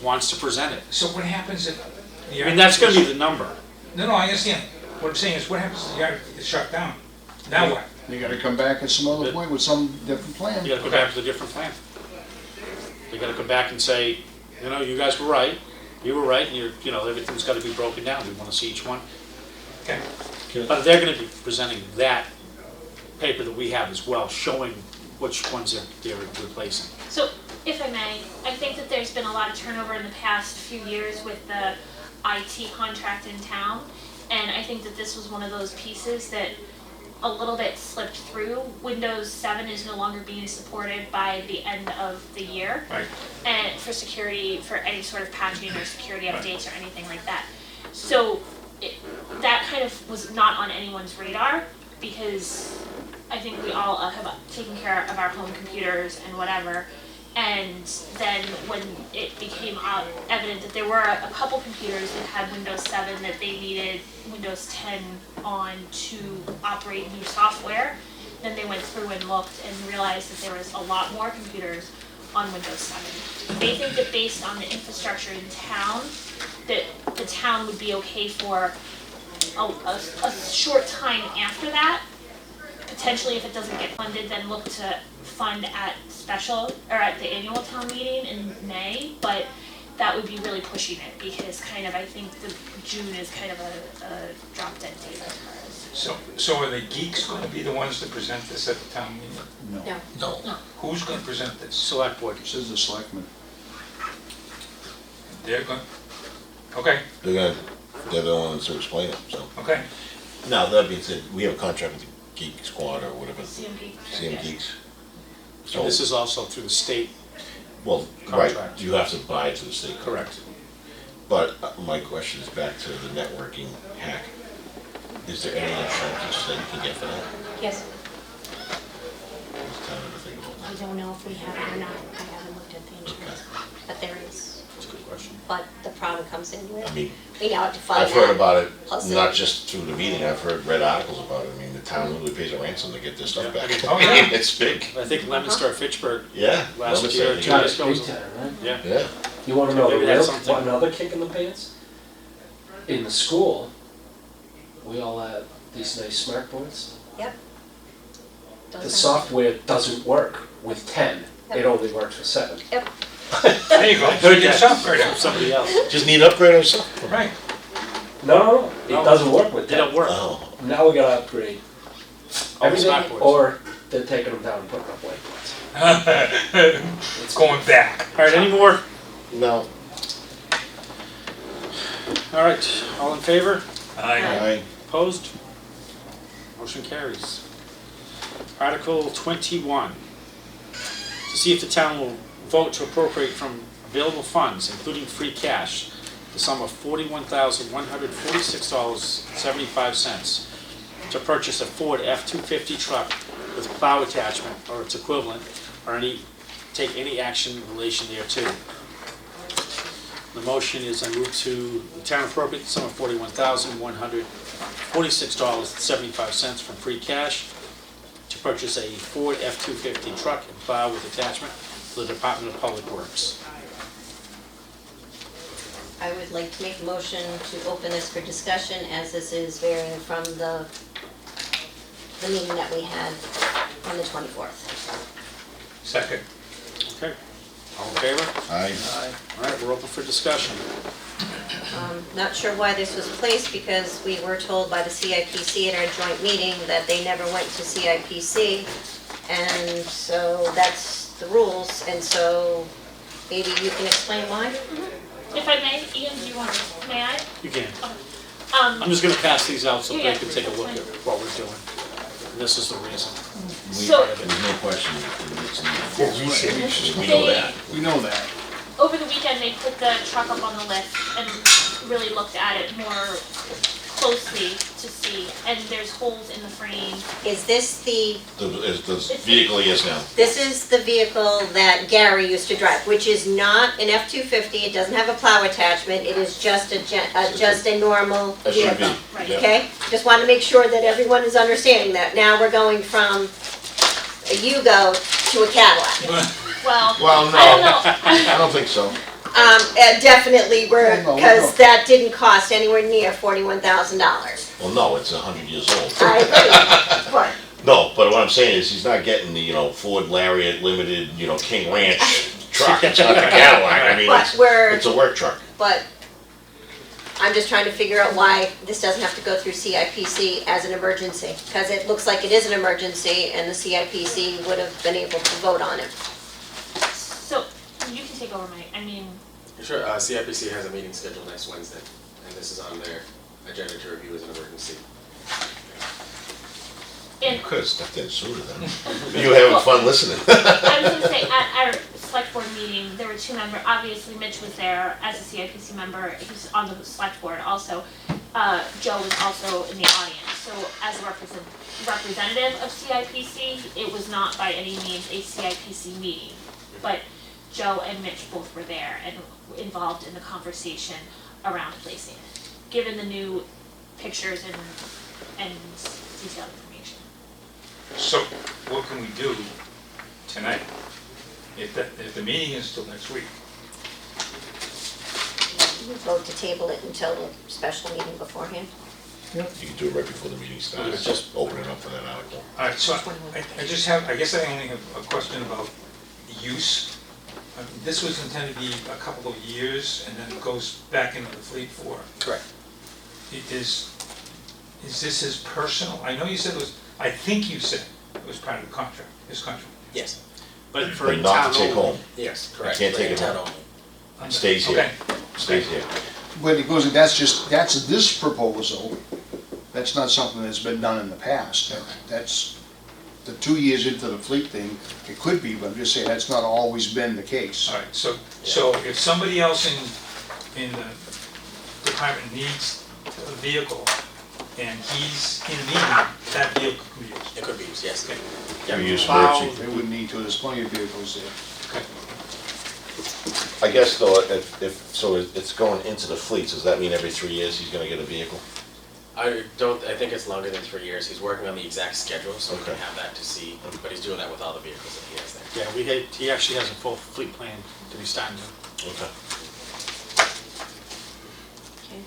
wants to present it. So what happens if the I mean, that's gonna be the number. No, I understand. What I'm saying is, what happens if the article gets shut down? Now what? They gotta come back at some other point with some different plan. You gotta go back to a different plan. They gotta come back and say, you guys were right, you were right, and everything's gotta be broken down, we wanna see each one. Okay. But they're gonna be presenting that paper that we have as well, showing which ones they're replacing. So, if I may, I think that there's been a lot of turnover in the past few years with the IT contract in town, and I think that this was one of those pieces that a little bit slipped through. Windows 7 is no longer being supported by the end of the year. Right. And for security, for any sort of patching or security updates or anything like that. So that kind of was not on anyone's radar, because I think we all have taken care of our home computers and whatever. And then when it became evident that there were a couple computers that had Windows 7 that they needed Windows 10 on to operate new software, then they went through and looked and realized that there was a lot more computers on Windows 7. they think that based on the infrastructure in town, that the town would be okay for a short time after that. Potentially, if it doesn't get funded, then look to fund at special, or at the annual town meeting in May, but that would be really pushing it, because kind of, I think the June is kind of a drop dead date as far as. So are the geeks gonna be the ones to present this at the town meeting? No. No. Who's gonna present this? Select board. It says the selectmen. They're going, okay, They're the ones who explain it, so. okay. Now, that being said, we have a contract with the Geek Squad or whatever, CMP. CM Geeks. So, And this is also through the state. well, right, contract. you have to buy it to the state. Correct. But my question is back to the networking hack. Is there any insurance that you can get for that? Yes, It's kind of a thing about I that. don't know if we have it or not, I haven't looked at the insurance, but there is. That's a good question. But the problem comes in with, I mean, we now have to find out. I've heard about it, Plus not it- just through the meeting, I've read articles about it. I mean, the town literally pays a ransom to get their stuff Yeah, I back. mean, oh, yeah. It's big. I think Leominster Fitchburg Yeah. last Leominster, year, you 2 got years it. ago. was- Retail, right? Yeah. Yeah. You wanna know the Maybe that's real, something. another kick in the pants? In the school, we all have these nice smart boards. Yep. The Doesn't- software doesn't work with 10, it Yep. only works with 7. Yep, There you go, so you get some for From somebody else. Just need to upgrade or something. Right. No, it No. doesn't work with They 10. don't work. Oh, Now we gotta upgrade All the everything, smart boards. or they're taking them down and putting up white ones. It's going back. All right, any more? no. All right, all in favor? I, Opposed? Motion carries. Article 21. To see if the town will vote to appropriate from available funds, including free cash, the sum of $41,146.75 to purchase a Ford F-250 truck with plow attachment or its equivalent, or take any action in relation thereto. The motion is I move to the town appropriate the sum of $41,146.75 from free cash to purchase a Ford F-250 truck and plow with attachment for the Department of Public Works. I would like to make a motion to open this for discussion, as this is varying from the meeting that we had on the 24th. Second. Okay, all in favor? I, All right, we're open for discussion. Not sure why this was placed, because we were told by the CIPC at our joint meeting that they never went to CIPC, and so that's the rules, and so maybe you can explain why? If I may, Ian, do you want, may I? You can. I'm just gonna pass these out so they Yeah, can take a look at that's what we're doing. And this is the reason. So, there's no question it's For needed. research. We know that. We know that. over the weekend, they put the truck up on the list and really looked at it more closely to see, and there's holes in the frame. Is this the, The vehicle he is now. this is the vehicle that Gary used to drive, which is not an F-250, it doesn't have a plow attachment, it is just just a normal vehicle. SUV. Right. Yeah. Okay, just wanted to make sure that everyone is understanding that. Now we're going from a Yugo to a Cadillac. Well, Well, no. I don't know. I don't think so. Definitely, No, no. because that didn't cost anywhere near $41,000. Well, no, it's 100 years old. I agree, but No, but what I'm saying is he's not getting the, Ford Lariat Limited, King Ranch truck. It's not the Cadillac. I mean, But we're- it's a work truck. But I'm just trying to figure out why this doesn't have to go through CIPC as an emergency, because it looks like it is an emergency, and the CIPC would have been able to vote on it. So, you can take over Sure, CIPC has a meeting scheduled next Wednesday, and this is on their agenda to review as an emergency. and You could have stepped in sooner then. You were having fun listening. I was gonna say, at our select board meeting, there were two members, obviously Mitch was there as a CIPC member, he's on the select board also. Joe was also in the audience, so as a representative of CIPC, it was not by any means a CIPC meeting. But Joe and Mitch both were there and involved in the conversation around placing it, given the new pictures and detailed information. So what can we do tonight? If the meeting is till next week, we vote to table it until the special meeting beforehand. You can do it right before the meeting starts, just open it up for that article. All right, so I just have, I guess I only have a question about use. This was intended to be a couple of years, and then it goes back into the fleet for, Correct. is this his personal, I know you said it was, I think you said it was part of the contract, his contract. Yes. But for But in not town to take only. home, Yes, correct. can't take it Town home. only. It stays here, Okay. stays here. But it goes, that's this proposal, that's not something that's been done in the past. That's, the 2 years into the fleet thing, it could be, but I'm just saying, that's not always been the case. All right, so if somebody else in the department needs a vehicle, and he's in a meeting, that vehicle can be used. It could be used, yes. We use Plow, emergency. They wouldn't need to, there's plenty of vehicles there. I guess though, so it's going into the fleet, does that mean every 3 years he's gonna get a vehicle? I think it's longer than 3 years. He's working on the exact schedule, so we can have that to see, but he's doing that with all the vehicles that he has there. Yeah, he actually has a full fleet plan that he's starting to. Okay. Okay.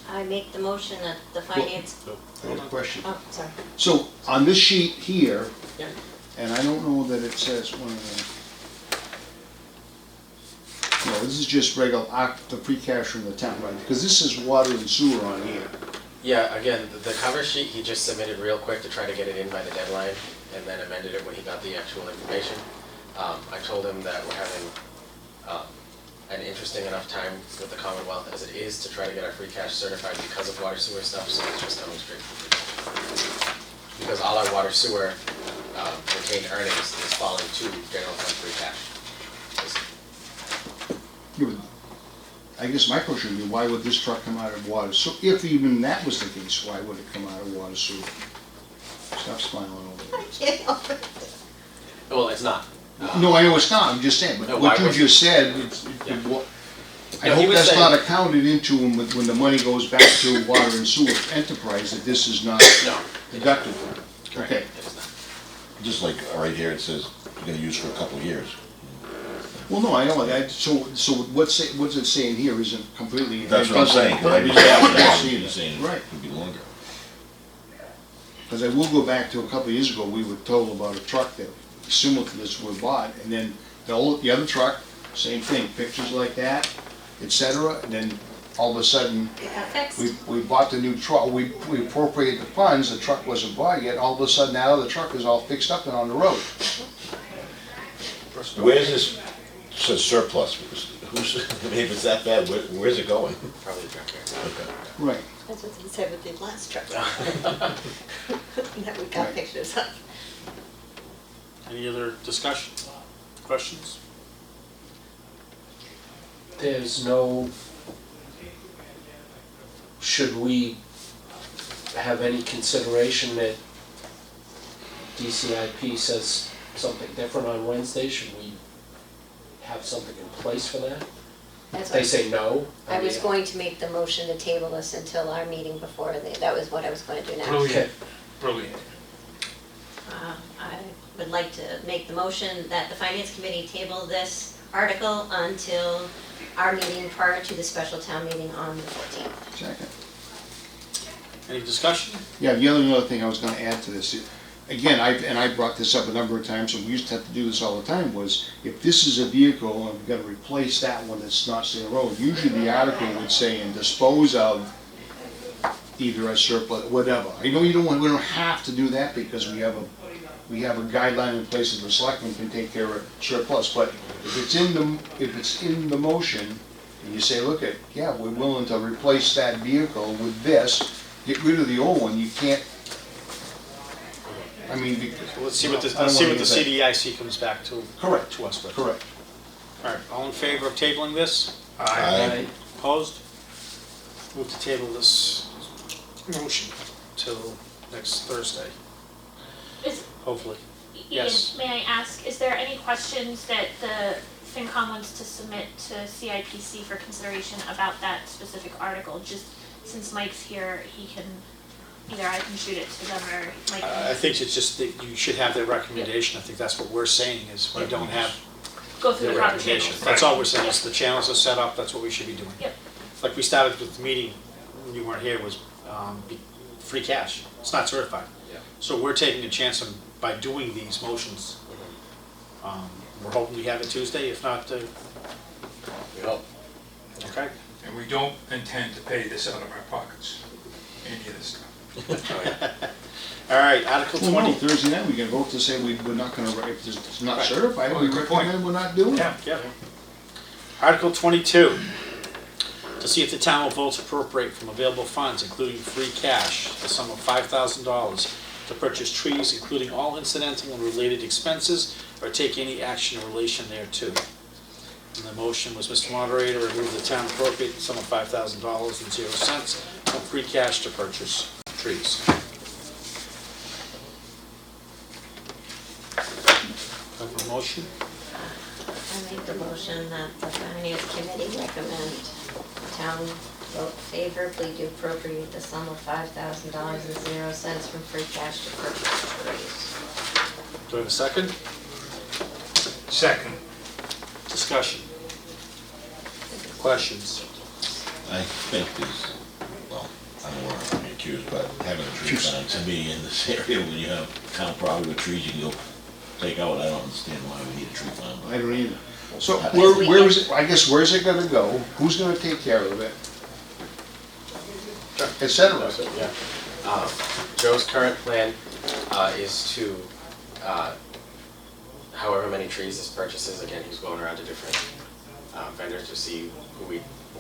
I make the motion that the finance, I have a question. oh, sorry. So, on this sheet here, Yeah. and I don't know that it says one of the, no, this is just regular, the free cash from the town, right? Because this is water and sewer on here. Yeah, again, the cover sheet, he just submitted real quick to try to get it in by the deadline, and then amended it when he got the actual information. I told him that we're having an interesting enough time with the Commonwealth as it is to try to get our free cash certified because of water sewer stuff, so it's just coming straight from free cash. Because all our water sewer retained earnings is falling to general fund free cash. Yeah, but I guess my question would be, why would this truck come out of water? So if even that was the case, why would it come out of water sewer? Stop smiling over I there. can't help it. Well, it's not. No, I know it's not, I'm just saying, but No, what why you was- just said, Yeah. I No, he hope was that's saying- not accounted into when the money goes back to water and sewer enterprise, that this is not No, deducted. Okay, it is not. Just like right here, it says you're gonna use for a couple of years. well, no, I know, so what's it saying here isn't completely. That's what I'm saying, 'cause I just Yeah, asked I that, see you're that. saying Right, it could be longer. because I will go back to a couple of years ago, we were told about a truck that similar to this was bought, and then the other truck, same thing, pictures like that, et cetera, and then all of a sudden, It got fixed. we bought the new truck, we appropriated the funds, the truck wasn't bought yet, all of a sudden now the truck is all fixed up and on the road. Where's this, says surplus, who's, if it's that bad, where's it going? Probably the truck here. Okay. Right. That's what they said with the last truck. That we got Right. pictures of. Any other discussion, questions? There's no, should we have any consideration that DCIP says something different on Wednesday? Should we have something in place for that? That's They what say no? I was mean, going to make the motion to table this until our meeting before, that was what I was going to do now. Brilliant, brilliant. I would like to make the motion that the finance committee table this article until our meeting prior to the special town meeting on the 14th. Second. Any discussion? Yeah, the other thing I was gonna add to this, again, I brought this up a number of times, and we used to have to do this all the time, was if this is a vehicle and we've gotta replace that one that's not staying on the road, usually the article would say and dispose of either a surplus, whatever. I know we don't have to do that because we have a guideline in place that the selectmen can take care of surplus, but if it's in the motion, and you say, look yeah, we're willing to replace that vehicle with this, get rid of the old one, you can't, I mean, because. Let's see what the, I don't let's see wanna what the get that. CDIC comes back to. Correct. To us with. Correct. All right, all in favor of tabling this? Aye. Opposed? Move to table this motion till next Thursday, Is, hopefully. Ian, Yes. may I ask, is there any questions that the FinCom wants to submit to CIPC for consideration about that specific article? Just since Mike's here, he can, either I can shoot it to them or Mike I can think it's just that you should have their recommendation. I think that's what we're saying, is we don't have go through their the proper recommendation. channels. That's all we're saying, is the channels are set up, that's what we should be doing. Yep. like we started with the meeting when you weren't here, was free cash. It's not certified. Yeah. So we're taking a chance by doing these motions. We're hoping we have it Tuesday, if not, We hope. okay? And we don't intend to pay this out of our pockets, any of this stuff. All right, Article Well, no, 20. Thursday night, we can vote to say we're not gonna, if it's not Right. certified, Well, we good point. recommend we're not doing it. Yeah. Yeah. Article 22, to see if the town will vote to appropriate from available funds, including free cash, the sum of $5,000 to purchase trees, including all incidental and related expenses, or take any action in relation thereto. And the motion was, Mr. Moderator, remove the town appropriate the sum of $5,000.00 from free cash to purchase trees. Have a motion? I make the motion that the finance committee recommend the town vote favorably to appropriate the sum of $5,000.00 from free cash to purchase trees. Do I have a second? Second, Discussion. Questions? I think there's, well, I don't want to be accused, but having a tree farm to me in this area, when you have town property with trees you can go take out, I don't understand why we need a tree farm. I don't either. So I- where is it, I guess, where's it gonna go? Who's gonna take care of it? Et cetera. Yeah. Joe's current plan is to, however many trees this purchases, again, he's going around to different vendors to see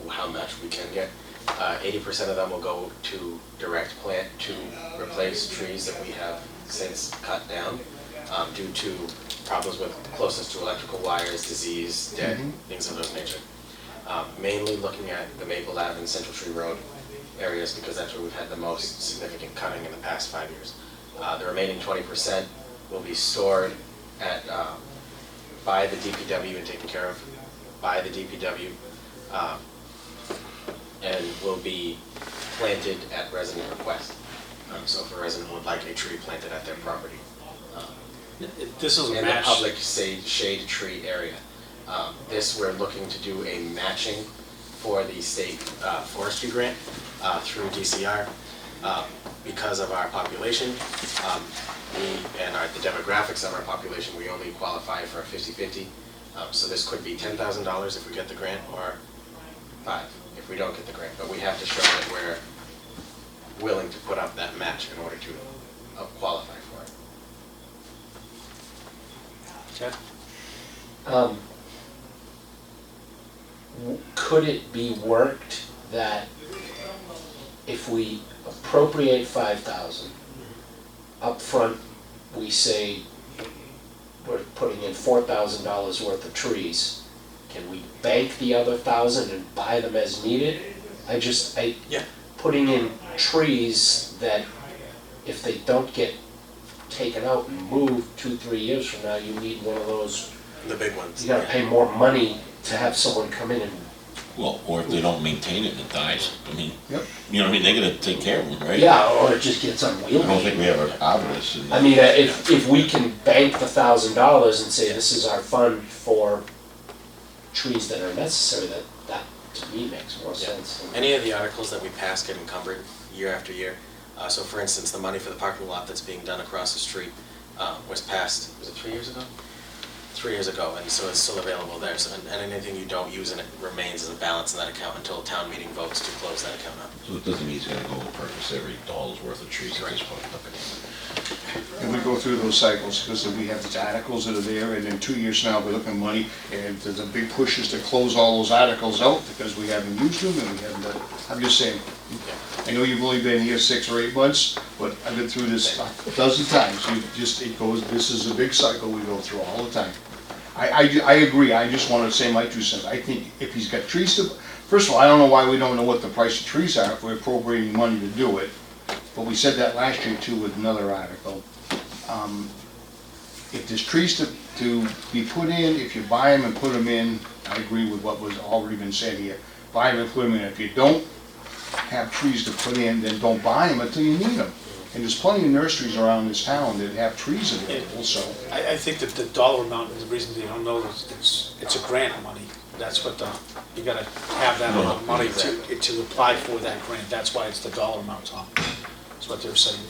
how much we can get. 80% of them will go to direct plant to replace trees that we have since cut down due to problems with closeness to electrical wires, disease, dead, things of those nature. Mainly looking at the Maple Ave and Central Tree Road areas because that's where we've had the most significant cutting in the past 5 years. The remaining 20% will be stored at, by the DPW and taken care of by the DPW, and will be planted at resident request. So if a resident would like a tree planted at their property, This is a in the match. public shade tree area. This, we're looking to do a matching for the state forestry grant through DCR. Because of our population, the demographics of our population, we only qualify for a 50-50. So this could be $10,000 if we get the grant, or $5,000 if we don't get the grant. But we have to show that we're willing to put up that match in order to qualify for it. Okay. Could it be worked that if we appropriate 5,000, up front, we say we're putting in $4,000 worth of trees, can we bank the other 1,000 and buy them as needed? Yeah. Putting in trees that if they don't get taken out and moved 2-3 years from now, you need one of those, The big ones. you gotta pay more money to have someone come in and, Well, or if they don't maintain it and it dies, I mean, Yep. you know what I mean, they gotta take care of them, right? yeah, or it just gets I don't think unwieldy. we have an arborist in I mean, if we can bank the $1,000 and say this is our fund for trees that are necessary, that to me makes more sense. Any of the articles that we pass get encumbered year after year. So for instance, the money for the parking lot that's being done across the street was passed, was it 3 years ago? 3 years ago, and so it's still available there. So, and anything you don't use in it remains as a balance in that account until town meeting votes to close that account up. So it doesn't mean he's gonna go and purchase every dollar's worth of trees at this point. And we go through those cycles, because we have these articles that are there, and in 2 years from now, we're looking at money, and there's a big push is to close all those articles out, because we haven't used them, and we haven't done, I'm just saying, I know you've only been here 6 or 8 months, but I've been through this a dozen times, it goes, this is a big cycle we go through all the time. I agree, I just wanna say my 2 cents, I think if he's got trees to, first of all, I don't know why we don't know what the price of trees are if we're appropriating money to do it, but we said that last year too with another article. If there's trees to be put in, if you buy them and put them in, I agree with what was already been said here, buy them and put them in. If you don't have trees to put in, then don't buy them until you need them. And there's plenty of nurseries around this town that have trees available, so. I think that the dollar amount is the reason they don't know is it's a grant money. That's what you gotta have that amount of money to apply for that grant. That's why it's the dollar amount, Tom. That's what they're saying.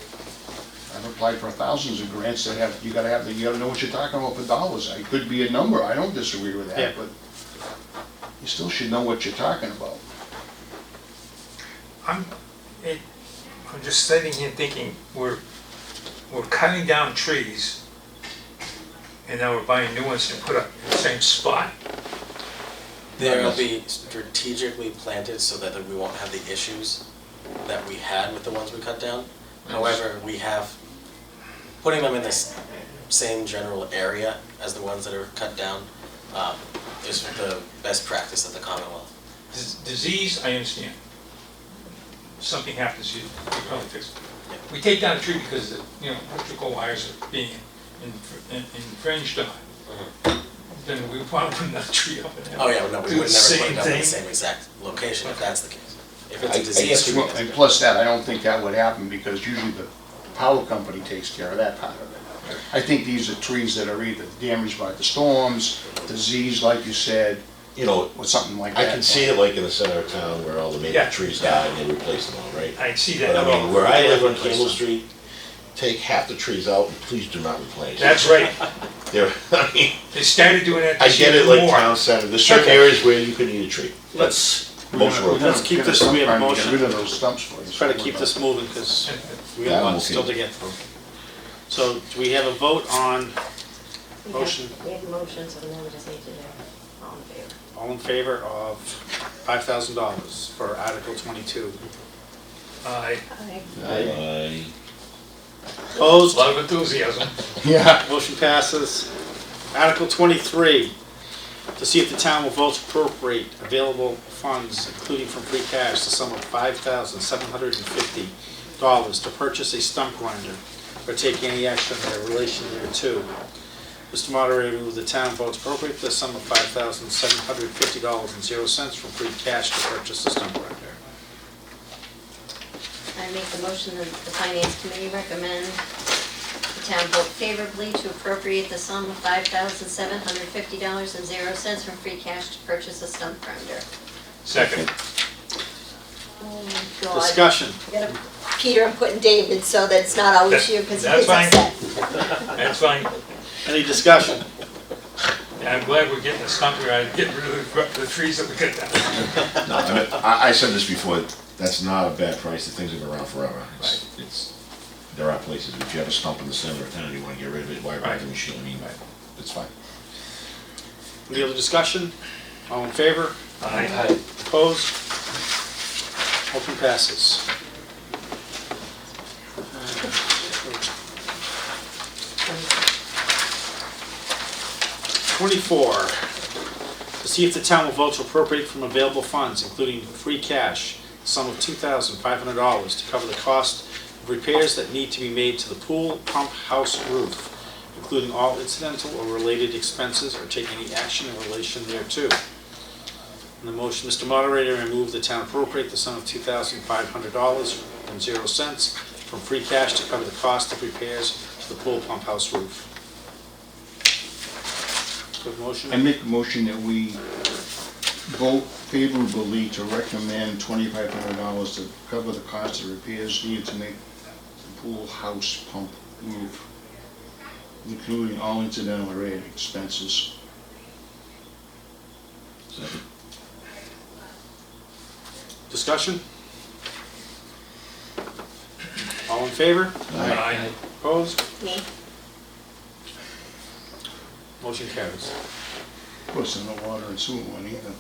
I've applied for thousands of grants that have, you gotta know what you're talking about for dollars. It could be a number, I don't disagree with Yeah. that, but you still should know what you're talking about. I'm just sitting here thinking, we're cutting down trees, and now we're buying new ones to put up in the same spot. They'll be strategically planted so that we won't have the issues that we had with the ones we cut down. However, we have, putting them in this same general area as the ones that are cut down is the best practice of the Commonwealth. Disease, I understand. Something happens, you probably fix it. We take down a tree because the, electrical wires are being infringed on. Then we want to put another tree up in there. Oh yeah, no, we Do would the never put same it up in the thing. same exact location if that's the case. If it's I a disease tree. Well, and plus that, I don't think that would happen because usually the power company takes care of that part of it. I think these are trees that are either damaged by the storms, disease, like you said, or something like I that. can see it like in the center of town where all the maple Yeah. trees die and they replace them all, right? I see that. But I mean, where I live on Replace Campbell them. Street, take half the trees out and please do not replace. That's right. They're, I mean, They started doing that I this get year it like more. town center, there's certain Okay. areas where you could need a tree. Let's Most roads. Let's keep this- we have a motion. Get rid of those stumps for you. try to keep this moving because we Yeah, have I'm lots okay. still to get through. So do we have a vote on We motion? have a motion, so now we just need to do all in favor. All in favor of $5,000 for Article 22? Aye. Aye. A Opposed? lot of enthusiasm. Yeah. Motion passes. Article 23, to see if the town will vote to appropriate available funds, including from free cash, the sum of $5,750 to purchase a stump grinder or take any action in relation thereto. Mr. Moderator, move the town vote to appropriate the sum of $5,750.00 from free cash to purchase a stump grinder. I make the motion that the Finance Committee recommend the town vote favorably to appropriate the sum of $5,750.00 from free cash to purchase a stump grinder. Second. Oh my God. Discussion. I gotta, Peter, I'm putting David so that it's not always you because he That's gets fine. upset. That's fine. Any discussion? And I'm glad we're getting the stump grinder, getting rid of the trees that we cut down. No, I mean, I said this before, that's not a bad price, the things have been around forever. There are places, if you have a stump in the center of town, you wanna get rid of it, why buy the machine, I mean, it's fine. Any other discussion? All in favor? Aye. Opposed? Motion passes. 24, to see if the town will vote to appropriate from available funds, including free cash, the sum of $2,500 to cover the cost of repairs that need to be made to the pool pump house roof, including all incidental or related expenses, or take any action in relation thereto. In the motion, Mr. Moderator, I move the town appropriate the sum of $2,500.00 from free cash to cover the cost of repairs to the pool pump house roof. Good motion? I make a motion that we vote favorably to recommend $2,500 to cover the cost of repairs needed to make the pool house pump roof, including all incidental or related expenses. Second. Discussion? All in favor? Aye. Opposed? Me? Motion carries. Of course, there's no water and sewer one either.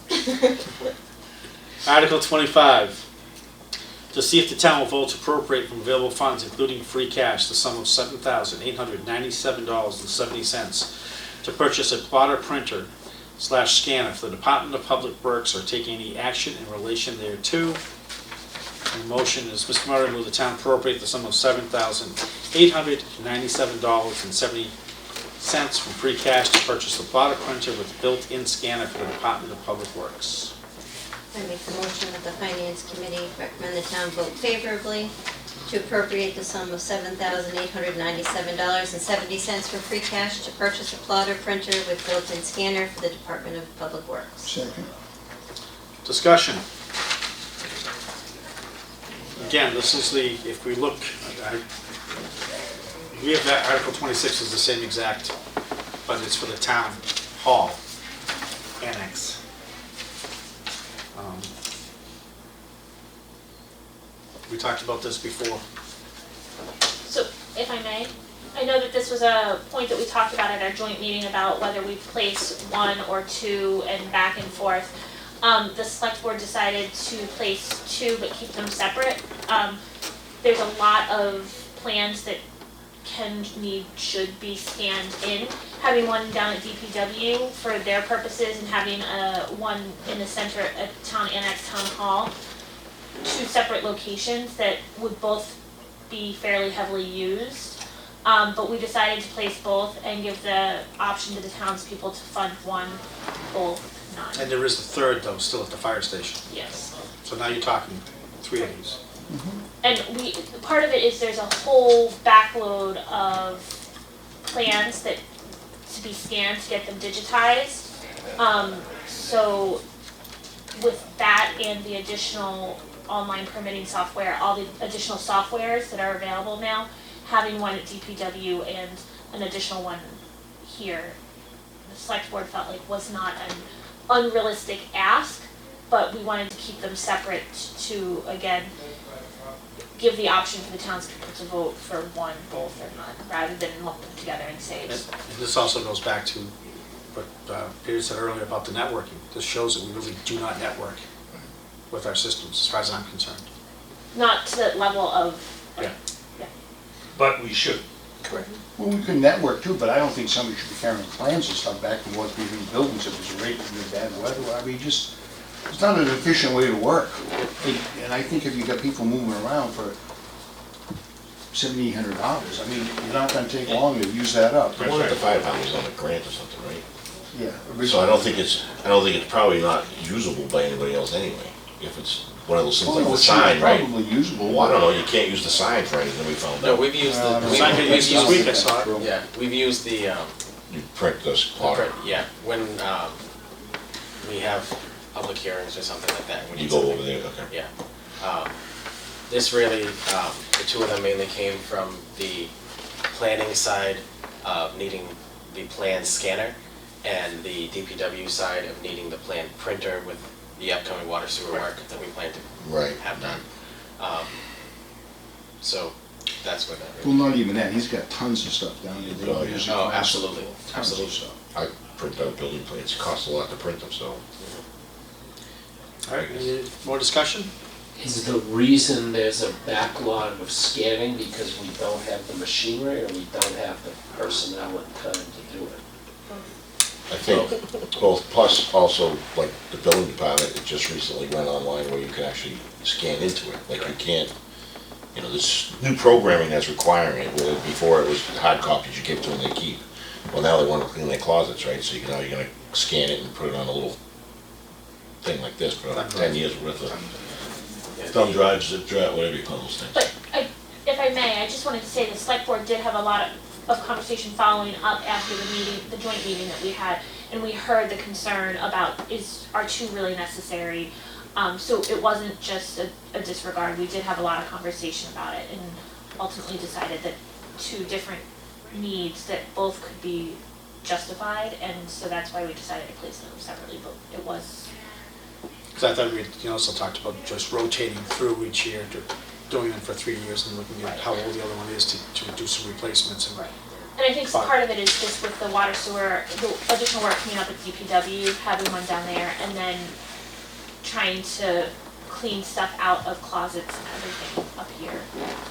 Article 25, to see if the town will vote to appropriate from available funds, including free cash, the sum of $7,897.70 to purchase a plotter printer / scanner for the Department of Public Works or take any action in relation thereto. And the motion is, Mr. Murray, move the town appropriate the sum of $7,897.70 from free cash to purchase a plotter printer with built-in scanner for the Department of Public Works. I make the motion that the Finance Committee recommend the town vote favorably to appropriate the sum of $7,897.70 from free cash to purchase a plotter printer with built-in scanner for the Department of Public Works. Second. Discussion. Again, this is the, if we look, we have that Article 26 is the same exact, but it's for the town hall annex. We talked about this before. So, if I may, I know that this was a point that we talked about at our joint meeting about whether we place one or two and back and forth. The select board decided to place two but keep them separate. There's a lot of plans that should be scanned in. Having one down at DPW for their purposes and having one in the center at Town Annex Town Hall, two separate locations that would both be fairly heavily used. But we decided to place both and give the option to the townspeople to fund one, both, none. And there is the third though, still at the fire station. Yes. So now you're talking 3 of these. And part of it is there's a whole backload of plans that to be scanned to get them digitized. So with that and the additional online permitting software, all the additional softwares that are available now, having one at DPW and an additional one here, the select board felt like was not an unrealistic ask, but we wanted to keep them separate to, again, give the option for the townspeople to vote for one, both, or none, rather than lump them together and say And it's. this also goes back to what Peter said earlier about the networking. This shows that we really do not network with our systems, as far as I'm concerned. Not to the level of. Yeah. But we should. Correct. Well, we could network too, but I don't think somebody should be carrying plans and stuff back and forth between buildings if it's raining or bad weather. I mean, just, it's not an efficient way to work. And I think if you got people moving around for $7,800, I mean, you're not gonna take long to use that up. The one at the fire department was on a grant or something, right? Yeah. So I don't think it's probably not usable by anybody else anyway. If it's one of those things Oh, like no, the it's sign, right? probably usable. Well, I don't know, you can't use the sign for anything, we found No, out. we've used No, the. Sign we've get used this used- week, I saw it. Yeah, we've used the, You print this plotter, yeah, when, we have public hearings or something like that. we you need go something. over there, okay. Yeah. This really, the two of them mainly came from the planning side of needing the plan scanner and the DPW side of needing the plan printer with the upcoming water sewer work that we plan to Right. have done. So that's what that Well, really. not even that, he's got tons of stuff down there. They Oh, yeah. use Oh, it. absolutely, Tons of absolutely. stuff. I print out building plans, it costs a lot to print them, so. All right, any more discussion? Is the reason there's a backlog of scanning because we don't have the machinery or we don't have the personnel and time to do it? I think both, plus also, like, the building department, it just recently went online where you can actually scan into it. Like, you can't, you know, this new programming that's requiring it, where before it was hard copies you give to them, they keep. Well, now they want to clean their closets, right, so now you're gonna scan it and put it on a little thing like this, for like 10 years worth of thumb drives, zip drive, whatever you call those things. But if I may, I just wanted to say the select board did have a lot of conversation following up after the meeting, the joint meeting that we had, and we heard the concern about are two really necessary? So it wasn't just a disregard, we did have a lot of conversation about it and ultimately decided that two different needs that both could be justified, and so that's why we decided to place them separately, but it was. Because I thought we also talked about just rotating through each year, doing it for 3 years and looking at how old the other one is to do some replacements. And And I think Fine. part of it is just with the water sewer, the additional work coming up at DPW, having one down there, and then trying to clean stuff out of closets and everything up here.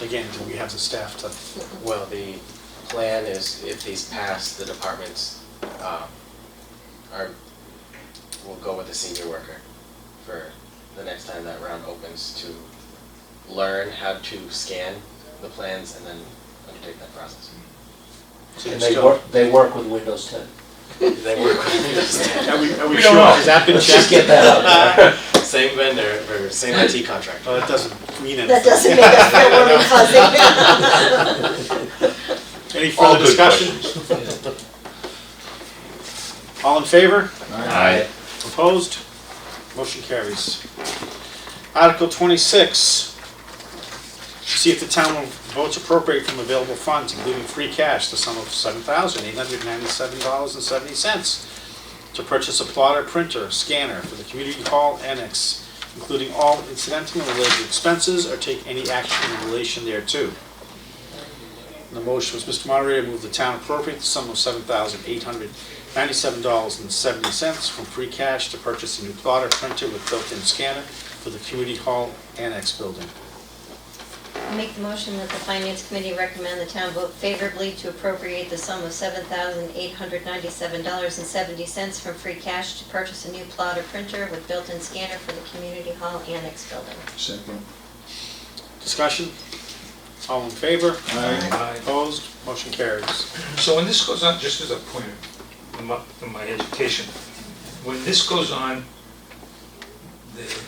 again, do we have the staff to, Well, the plan is, if these pass, the departments will go with the senior worker for the next time that round opens to learn how to scan the plans and then undertake that process. so And you're they work with Windows 10. They work with Are we We sure? don't know. Has that been Let's just checked? get that out there. same vendor for the same IT contractor. Well, that doesn't mean anything. That doesn't make us feel warm and fuzzy. Any All further good discussion? questions. All in favor? Aye. Opposed? Motion carries. Article 26, to see if the town will vote to appropriate from available funds, including free cash, the sum of $7,897.70 to purchase a plotter, printer, scanner for the community hall annex, including all incidental and related expenses, or take any action in relation thereto. The motion was, Mr. Moderator, move the town appropriate the sum of $7,897.70 from free cash to purchase a new plotter, printer with built-in scanner for the community hall annex building. I'll make the motion that the Finance Committee recommend the town vote favorably to appropriate the sum of $7,897.70 from free cash to purchase a new plotter printer with built-in scanner for the community hall annex building. Second. Discussion? All in favor? Aye. Opposed? Motion carries. So when this goes on, just as a point of my education, when this goes on,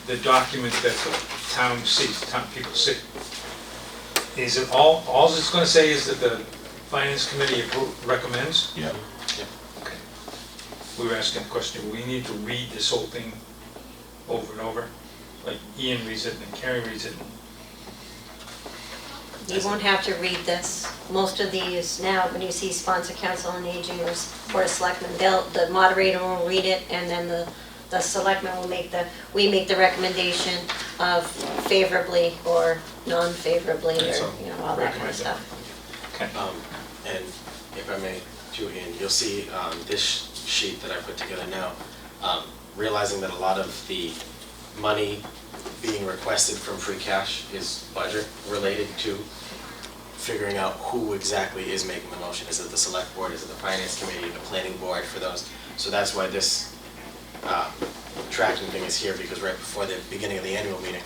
the document that the town sees, town people see, is it all it's gonna say is that the Finance Committee recommends? Yeah. Okay. We were asking a question, do we need to read this whole thing over and over? Like Ian reads it and Carrie reads it. You won't have to read this. Most of these now, when you see sponsor council on aging or board of selectmen, the moderator will read it, and then the selectmen will we make the recommendation of favorably or non-favorably, or, all that kind of stuff. Okay. And if I may, too, Ian, you'll see this sheet that I put together now, realizing that a lot of the money being requested from free cash is budget related to figuring out who exactly is making the motion. Is it the select board, is it the finance committee, the planning board for those? So that's why this tracking thing is here, because right before the beginning of the annual meeting,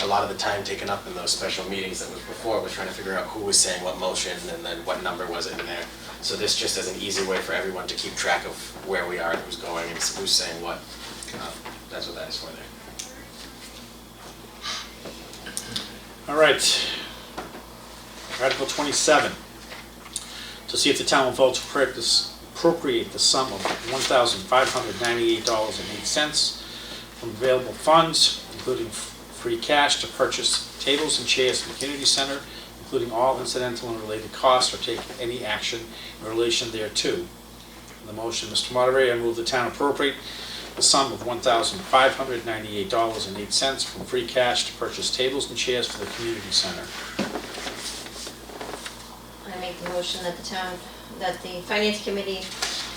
a lot of the time taken up in those special meetings that was before was trying to figure out who was saying what motion and then what number was it in there. So this just is an easy way for everyone to keep track of where we are and who's going and who's saying what. That's what that is for there. All right. Article 27, to see if the town will vote to appropriate the sum of $1,598.08 from available funds, including free cash, to purchase tables and chairs for the community center, including all incidental and related costs, or take any action in relation thereto. In the motion, Mr. Moderator, I move the town appropriate the sum of $1,598.08 from free cash to purchase tables and chairs for the community center. I make the motion that that the Finance Committee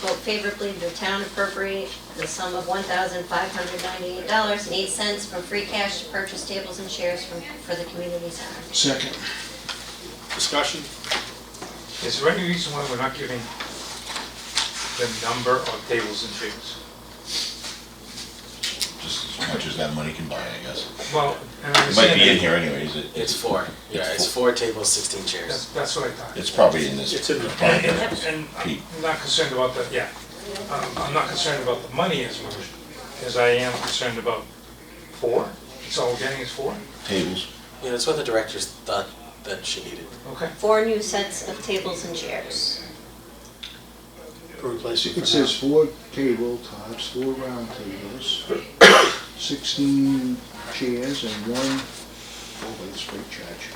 vote favorably the town appropriate the sum of $1,598.08 from free cash to purchase tables and chairs for the community center. Second. Discussion? Is there any reason why we're not giving the number of tables and chairs? Just as much as that money can buy, I guess. Well, and I It might understand be in that. here anyways. It's four. Yeah, it's 4 tables, 16 chairs. That's what I thought. It's probably in this. It's in the- And Pete. I'm not concerned about the, I'm not concerned about the money as much as I am concerned about 4. That's all we're getting is 4? Tables. Yeah, that's what the directors thought that she needed. Okay. 4 new sets of tables and chairs. For replacing for It says 4 tabletops, 4 round tables, 16 chairs, and 1 overhead straight charge.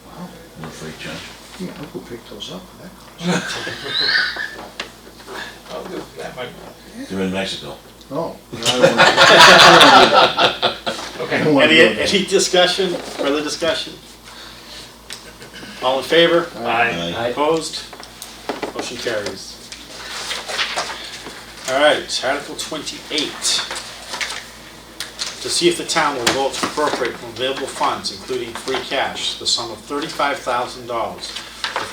Wow. No freight charge. Yeah, I'll go pick those up for that cost. I'll do that, might, They're in Mexico. Oh. okay. Any discussion, further discussion? All in favor? Aye. Opposed? Motion carries. All right, Article 28. To see if the town will vote to appropriate from available funds, including free cash, the sum of $35,000 to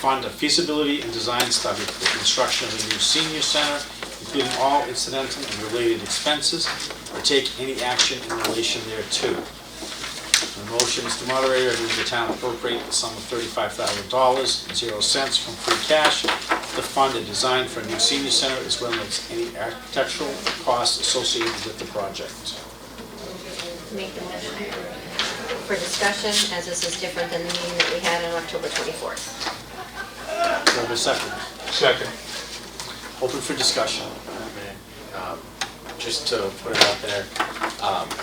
fund a feasibility and design study for the construction of a new senior center, including all incidental and related expenses, or take any action in relation thereto. The motion, Mr. Moderator, I move the town appropriate the sum of $35,000.00 from free cash to fund a design for a new senior center, as well as any architectural costs associated with the project. Make the motion for discussion, as this is different than the meeting that we had on October 24th. Do I have a second? Second. Open for discussion. Just to put it out there,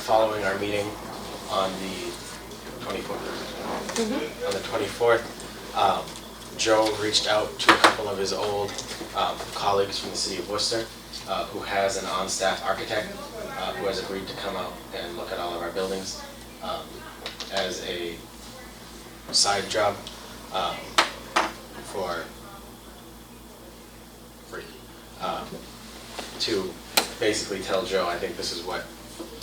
following our meeting on the 24th. On the 24th, Joe reached out to a couple of his old colleagues from the city of Worcester, who has an on-staff architect who has agreed to come out and look at all of our buildings as a side job for free. To basically tell Joe, I think this is what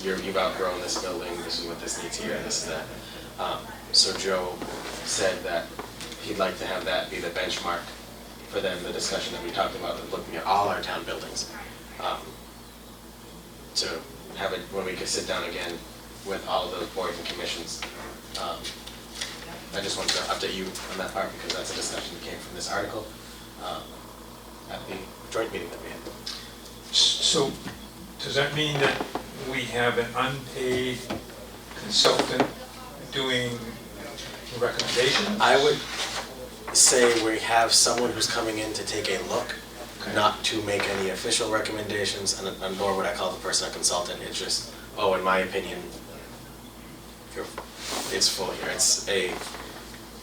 you've outgrown this building, this is what this needs here, this is that. So Joe said that he'd like to have that be the benchmark for then the discussion that we talked about, of looking at all our town buildings. To have it when we could sit down again with all of those boards and commissions. I just wanted to update you on that part because that's a discussion that came from this article at the joint meeting that we had. So, does that mean that we have an unpaid consultant doing recommendations? I would say we have someone who's coming in to take a look, not to make any official recommendations, and nor would I call the person a consultant. It's just, oh, in my opinion, it's full here. It's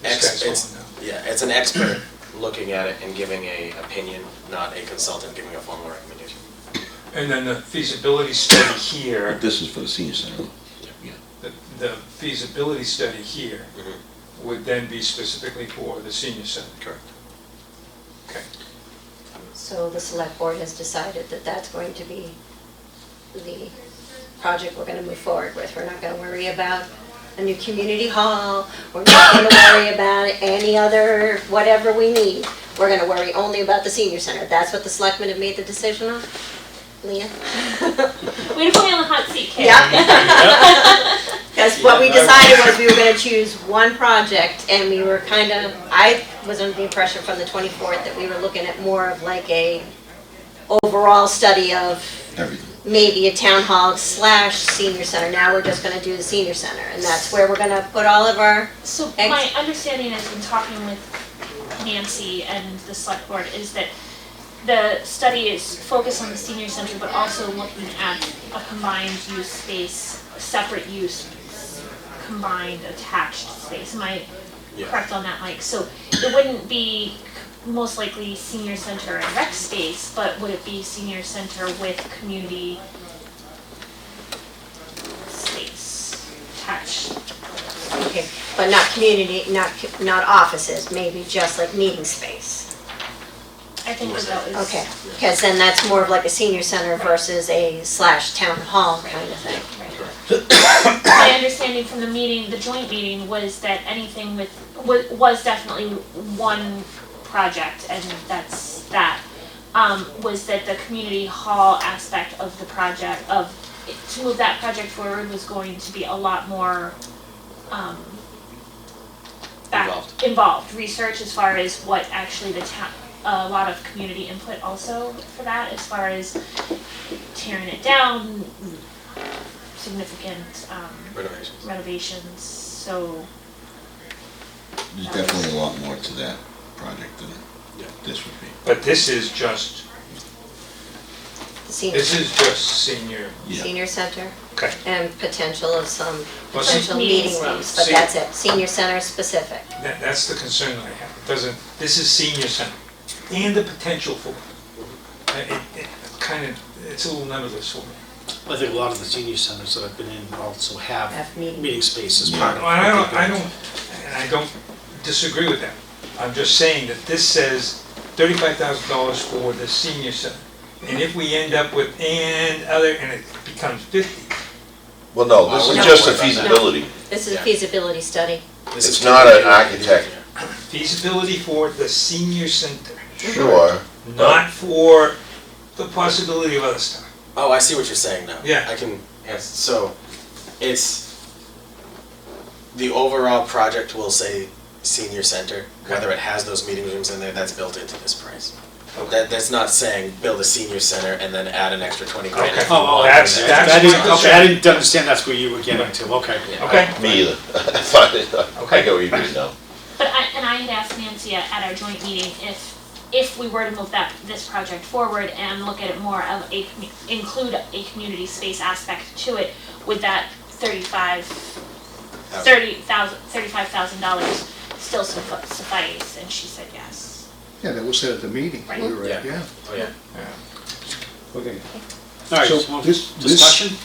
it's an expert looking at it and giving a opinion, not a consultant giving a formal recommendation. And then the feasibility study here, But this is for the senior center. the feasibility study here would then be specifically for the senior center. Correct. Okay. So the select board has decided that that's going to be the project we're going to move forward with. We're not going to worry about a new community hall. We're not going to worry about any other whatever we need. We're going to worry only about the senior center. That's what the selectmen have made the decision on? Leah? Way to put me on the hot seat, Kate. Yeah. Because what we decided was we were going to choose one project, and we were kind of, I was under the impression from the 24th that we were looking at more of like a overall study of Everything. maybe a town hall / senior center. Now we're just going to do the senior center, and that's where we're going to put all of our So my understanding is, in talking with Nancy and the select board, is that the study is focused on the senior center, but also looking at a combined use space, separate use, combined attached space. Am I correct on that, Mike? So it wouldn't be most likely senior center and rec space, but would it be senior center with community space attached? Okay, but not community, not offices, maybe just like meeting space. I think that was. Okay, because then that's more of like a senior center versus a / town hall kind of thing. My understanding from the meeting, the joint meeting, was that anything was definitely one project, and that's that. Was that the community hall aspect of the project, to move that project forward, was going to be a lot more involved research as far as what actually the town, a lot of community input also for that, as far as tearing it down, significant renovations, so. There's definitely a lot more to that project than this would be. But this is just senior. Yeah. Senior center Okay. and potential of some Well, potential meeting meeting rooms, space. but that's it, senior center specific. That's the concern that I have. It doesn't, this is senior center and the potential for it. It kind of, it's a little nebulous for me. I think a lot of the senior centers that I've been in also have Have meeting. meeting space as part of it. I don't disagree with that. I'm just saying that this says $35,000 for the senior center. And if we end up with and it becomes 50. Well, no, this is No. just a feasibility. This is a feasibility study. It's not an architect. Feasibility for the senior center, Sure. not for the possibility of other stuff. Oh, I see what you're saying now. Yeah. I can, yes, so it's, the overall project will say senior center, whether it has those meeting rooms in there, that's built into this price. That's not saying build a senior center and then add an extra 20 grand. Okay. if you Oh, want. that's- And that's I didn't, my okay, I didn't understand that's where you were getting to, okay. Yeah. Okay. Me either. I thought, I get what you mean now. But I had asked Nancy at our joint meeting if we were to move this project forward and look at it more of include a community space aspect to it, would that $35,000 still suffice? And she said yes. Yeah, that was said at the meeting. Right. We were at, Yeah. yeah. Oh, yeah. Okay. All right, So so this, discussion?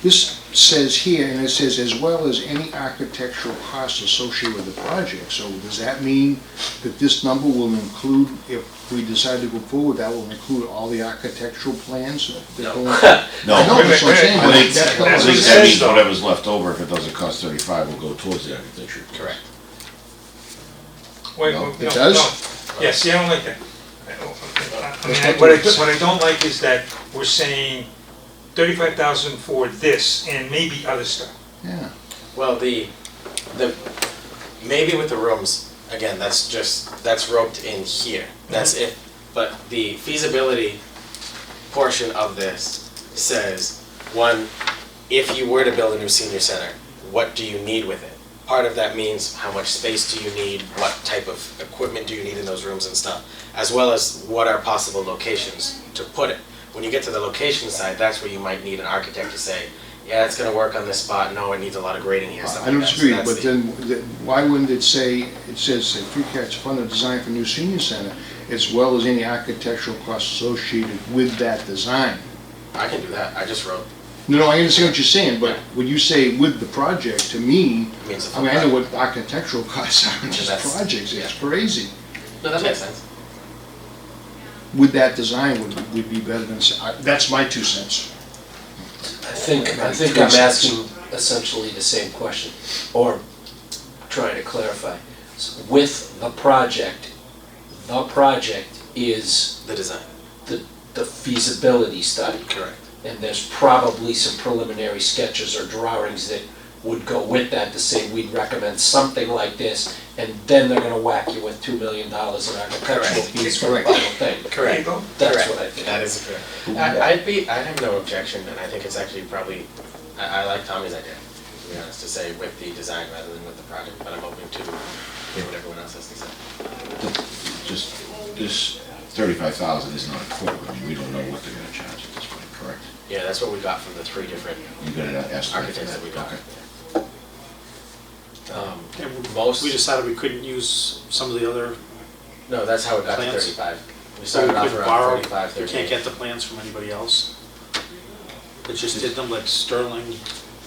this says here, and it says as well as any architectural costs associated with the project. So does that mean that this number will include, if we decide to go forward, that will include all the architectural plans? No. No, No, that's what I'm saying. I but think, that I covers think it. that means whatever's left over, if it doesn't cost 35, will go towards the architecture. Correct. Wait, No, no, it does? no. Yes, see, I don't like that. I mean, That's what what I don't like is that we're saying 35,000 for this and maybe other stuff. Yeah, Well, the maybe with the rooms, again, that's roped in here. That's it. But the feasibility portion of this says, one, if you were to build a new senior center, what do you need with it? Part of that means how much space do you need, what type of equipment do you need in those rooms and stuff, as well as what are possible locations to put it. When you get to the location side, that's where you might need an architect to say, yeah, it's gonna work on this spot, no, it needs a lot of grading here, stuff I like don't that. So disagree, that's but the- then why wouldn't it say, it says free cash fund a design for new senior center as well as any architectural costs associated with that design? I can do that, I just wrote, No, I understand what you're saying, but when you say with the project, to me, it means the I mean, I know what architectural costs are in just That's- projects, it's yeah. crazy. No, that makes sense. With that design would be better than, that's my 2 cents. I think I'm asking essentially the same question, or trying to clarify. With the project is The design, the feasibility study. correct. And there's probably some preliminary sketches or drawings that would go with that to say we'd recommend something like this, and then they're gonna whack you with $2 million in architectural Correct. fees for the Correct. final thing. There you go. That's Correct. what I think. That is correct. I'd have no objection, and I think it's actually probably, I like Tommy's idea, to be honest, to say with the design rather than with the project, but I'm open to hear what everyone else has to say. Just, this 35,000 is not a quote, I mean, we don't know what they're gonna charge at this point, correct? Yeah, that's what we got from the 3 different You got an estimate for architects that we got. Okay. And Most, we decided we couldn't use some of the other, no, that's how it got to Plans? 35. We we started off couldn't around borrow, 35, we can't 38. get the plans from anybody else. That just did them, like Sterling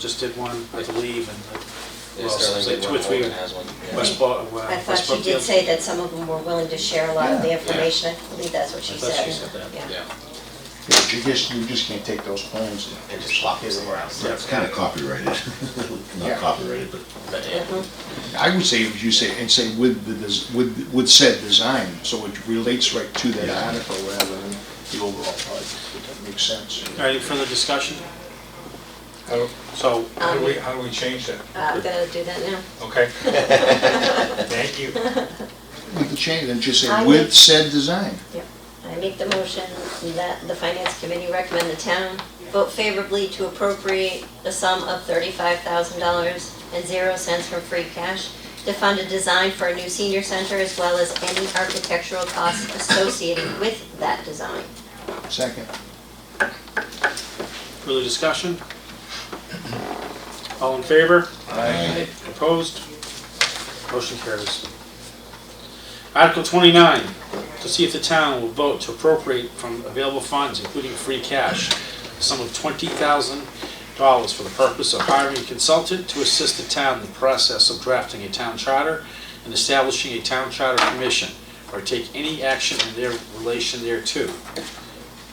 just did one, I believe, and Yeah, well, Sterling like did two one, or three Holden has one. yeah. West I thought she did say that some of them were willing to share a lot of the information. I believe that's what she I said. thought she said that. Yeah. Yeah, Yeah, you just can't take those plans. and just plop it somewhere else. It's kind of copyrighted, Yeah. not copyrighted, but But, yeah. I would say, if you say, and say with with said design, so it relates right to that Yeah. article rather than the overall project, if that makes sense. All right, any further discussion? How So, how do we change that? I'm gonna do that now. Okay. Thank you. With the change, then just say I with would- said design. I make the motion that the finance committee recommend the town vote favorably to appropriate the sum of $35,000.00 from free cash to fund a design for a new senior center as well as any architectural costs associated with that design. Second. further discussion? All in favor? Aye. Opposed? Motion carries. Article 29, to see if the town will vote to appropriate from available funds, including free cash, a sum of $20,000 for the purpose of hiring a consultant to assist the town in the process of drafting a town charter and establishing a town charter commission, or take any action in their relation thereto.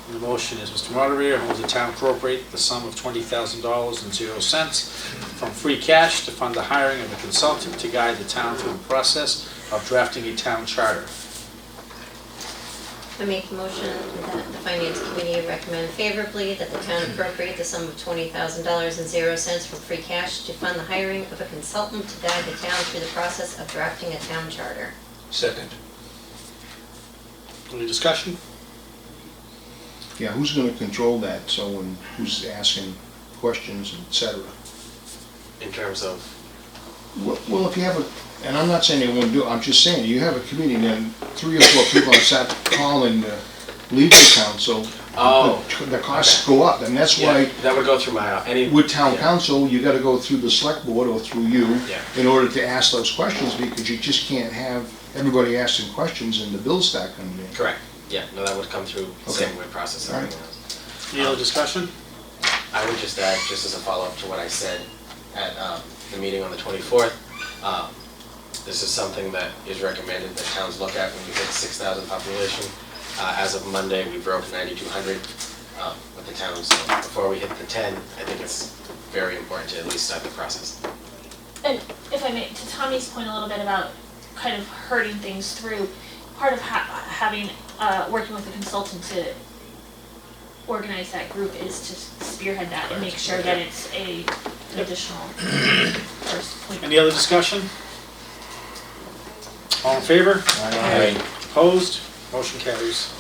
And the motion is, Mr. Moderator, I move the town appropriate the sum of $20,000.00 from free cash to fund the hiring of a consultant to guide the town through the process of drafting a town charter. I make the motion that the finance committee recommend favorably that the town appropriate the sum of $20,000.00 from free cash to fund the hiring of a consultant to guide the town through the process of drafting a town charter. Second. Any discussion? Yeah, who's gonna control that, so when, who's asking questions, et cetera? In terms of, Well, if you have a, and I'm not saying they won't do it, I'm just saying, you have a committee, then 3 or 4 people have sat calling the legal counsel, oh, the costs go up, and that's yeah, why that would go through my, any. with town yeah. council, you gotta go through the select board or through you Yeah. in order to ask those questions, because you just can't have everybody asking questions and the bill stack coming in. Correct, yeah, no, that would come through the same Okay. way process and All right. everything else. Any other discussion? I would just add, just as a follow-up to what I said at the meeting on the 24th, this is something that is recommended that towns look at when you hit 6,000 population. As of Monday, we broke 9,200 with the town, so before we hit the 10, I think it's very important to at least start the process. And if I may, to Tommy's point a little bit about kind of herding things through, part of having, working with a consultant to organize that group is to spearhead that and make sure that it's an additional first point. Any other discussion? All in favor? Aye. Opposed? Motion carries.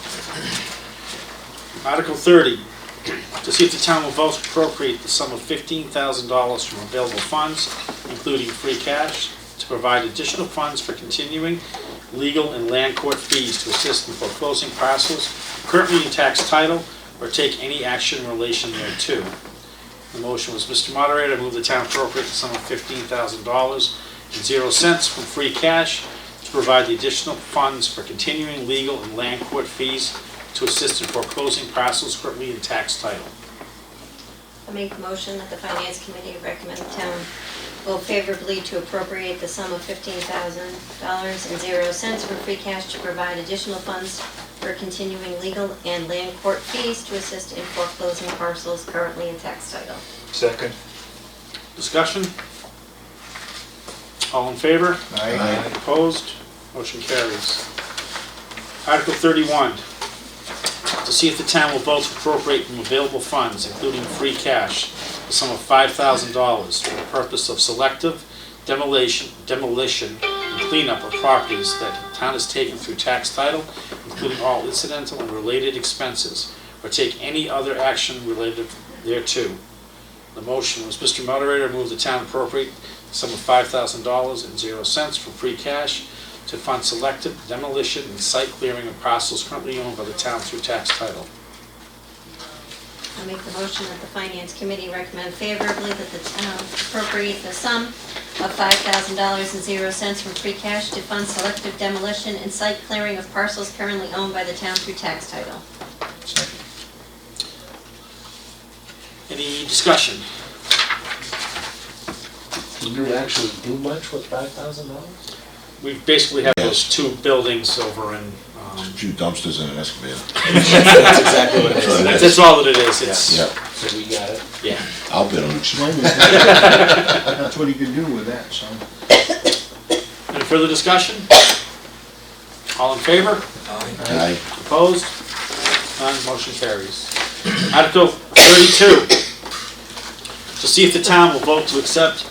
Article 30, to see if the town will vote to appropriate the sum of $15,000 from available funds, including free cash, to provide additional funds for continuing legal and land court fees to assist in foreclosing parcels currently in tax title, or take any action in relation thereto. The motion was, Mr. Moderator, I move the town appropriate the sum of $15,000.00 from free cash to provide the additional funds for continuing legal and land court fees to assist in foreclosing parcels currently in tax title. I make a motion that the Finance Committee recommend the town vote favorably to appropriate the sum of $15,000.00 from free cash to provide additional funds for continuing legal and land court fees to assist in foreclosing parcels currently in tax title. Second. Discussion? All in favor? Aye. Opposed? Motion carries. Article 31, to see if the town will vote to appropriate from available funds, including free cash, the sum of $5,000 for the purpose of selective demolition, and cleanup of properties that the town has taken through tax title, including all incidental and related expenses, or take any other action related thereto. The motion was, Mr. Moderator, I move the town appropriate the sum of $5,000.00 from free cash to fund selective demolition and site clearing of parcels currently owned by the town through tax title. I make the motion that the Finance Committee recommend favorably that the town appropriate the sum of $5,000.00 from free cash to fund selective demolition and site clearing of parcels currently owned by the town through tax title. Second. Any discussion? Can you actually do much with $5,000? We basically have Yes. those 2 buildings over in, A few dumpsters and an excavator. That's exactly what it is. that's all that it is, it's, Yep, So we got it. yeah. I'll bid on it. Explain it. That's what he can do with that, so. Any further discussion? All in favor? Aye. Opposed? None, motion carries. Article 32, to see if the town will vote to accept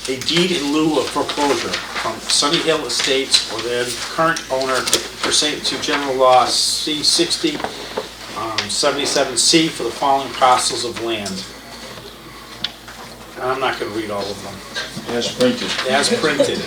a deed in lieu of foreclosure from Sunny Hill Estates or their current owner pursuant to General Law C-60, 77C for the following parcels of land. I'm not going to read all of them. As printed. As printed,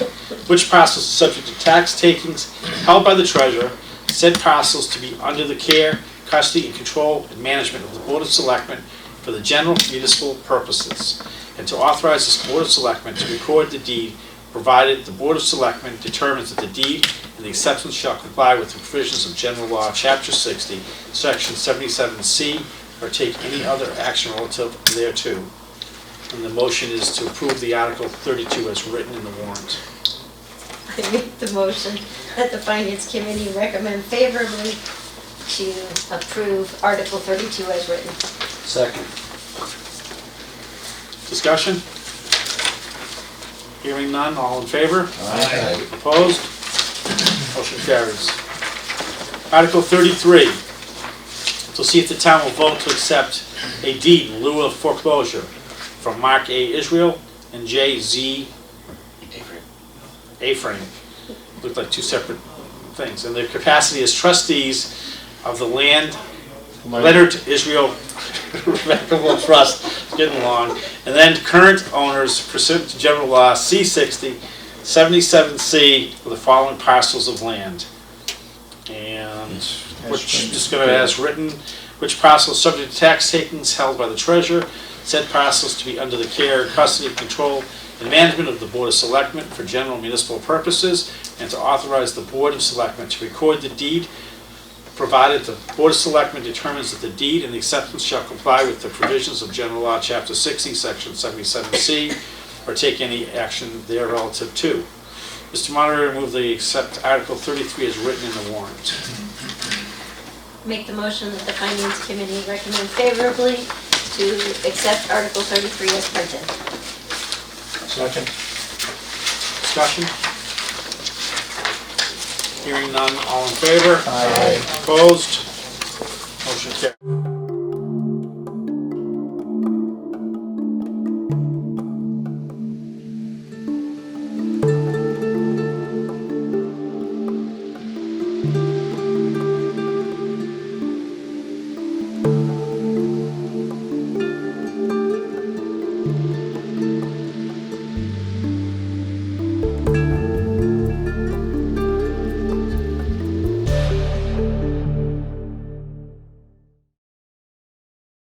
which parcels are subject to tax takings held by the treasurer, said parcels to be under the care, custody, and control and management of the Board of Selectmen for the general municipal purposes, and to authorize this Board of Selectmen to record the deed, provided the Board of Selectmen determines that the deed and the acceptance shall comply with the provisions of General Law, Chapter 60, Section 77C, or take any other action relative thereto. And the motion is to approve the Article 32 as written in the warrant. I make the motion that the Finance Committee recommend favorably to approve Article 32 as written. Second. Discussion? Hearing none, all in favor? Aye. Opposed? Motion carries. Article 33, to see if the town will vote to accept a deed in lieu of foreclosure from Mark A. Israel and J. Z. Avery. A-frame. Looked like 2 separate things, and their capacity as trustees of the land, Leonard Israel Revocable Trust, getting long, and then current owners pursuant to General Law C-60, 77C for the following parcels of land. And which, just gonna as written, which parcels subject to tax takings held by the treasurer, said parcels to be under the care, custody, control, and management of the Board of Selectmen for general municipal purposes, and to authorize the Board of Selectmen to record the deed, provided the Board of Selectmen determines that the deed and the acceptance shall comply with the provisions of General Law, Chapter 60, Section 77C, or take any action there relative to. Mr. Moderator, move the accept Article 33 as written in the warrant. Make the motion that the Finance Committee recommend favorably to accept Article 33 as printed. Second. Discussion? Hearing none, all in favor? Aye. Opposed? Motion carried.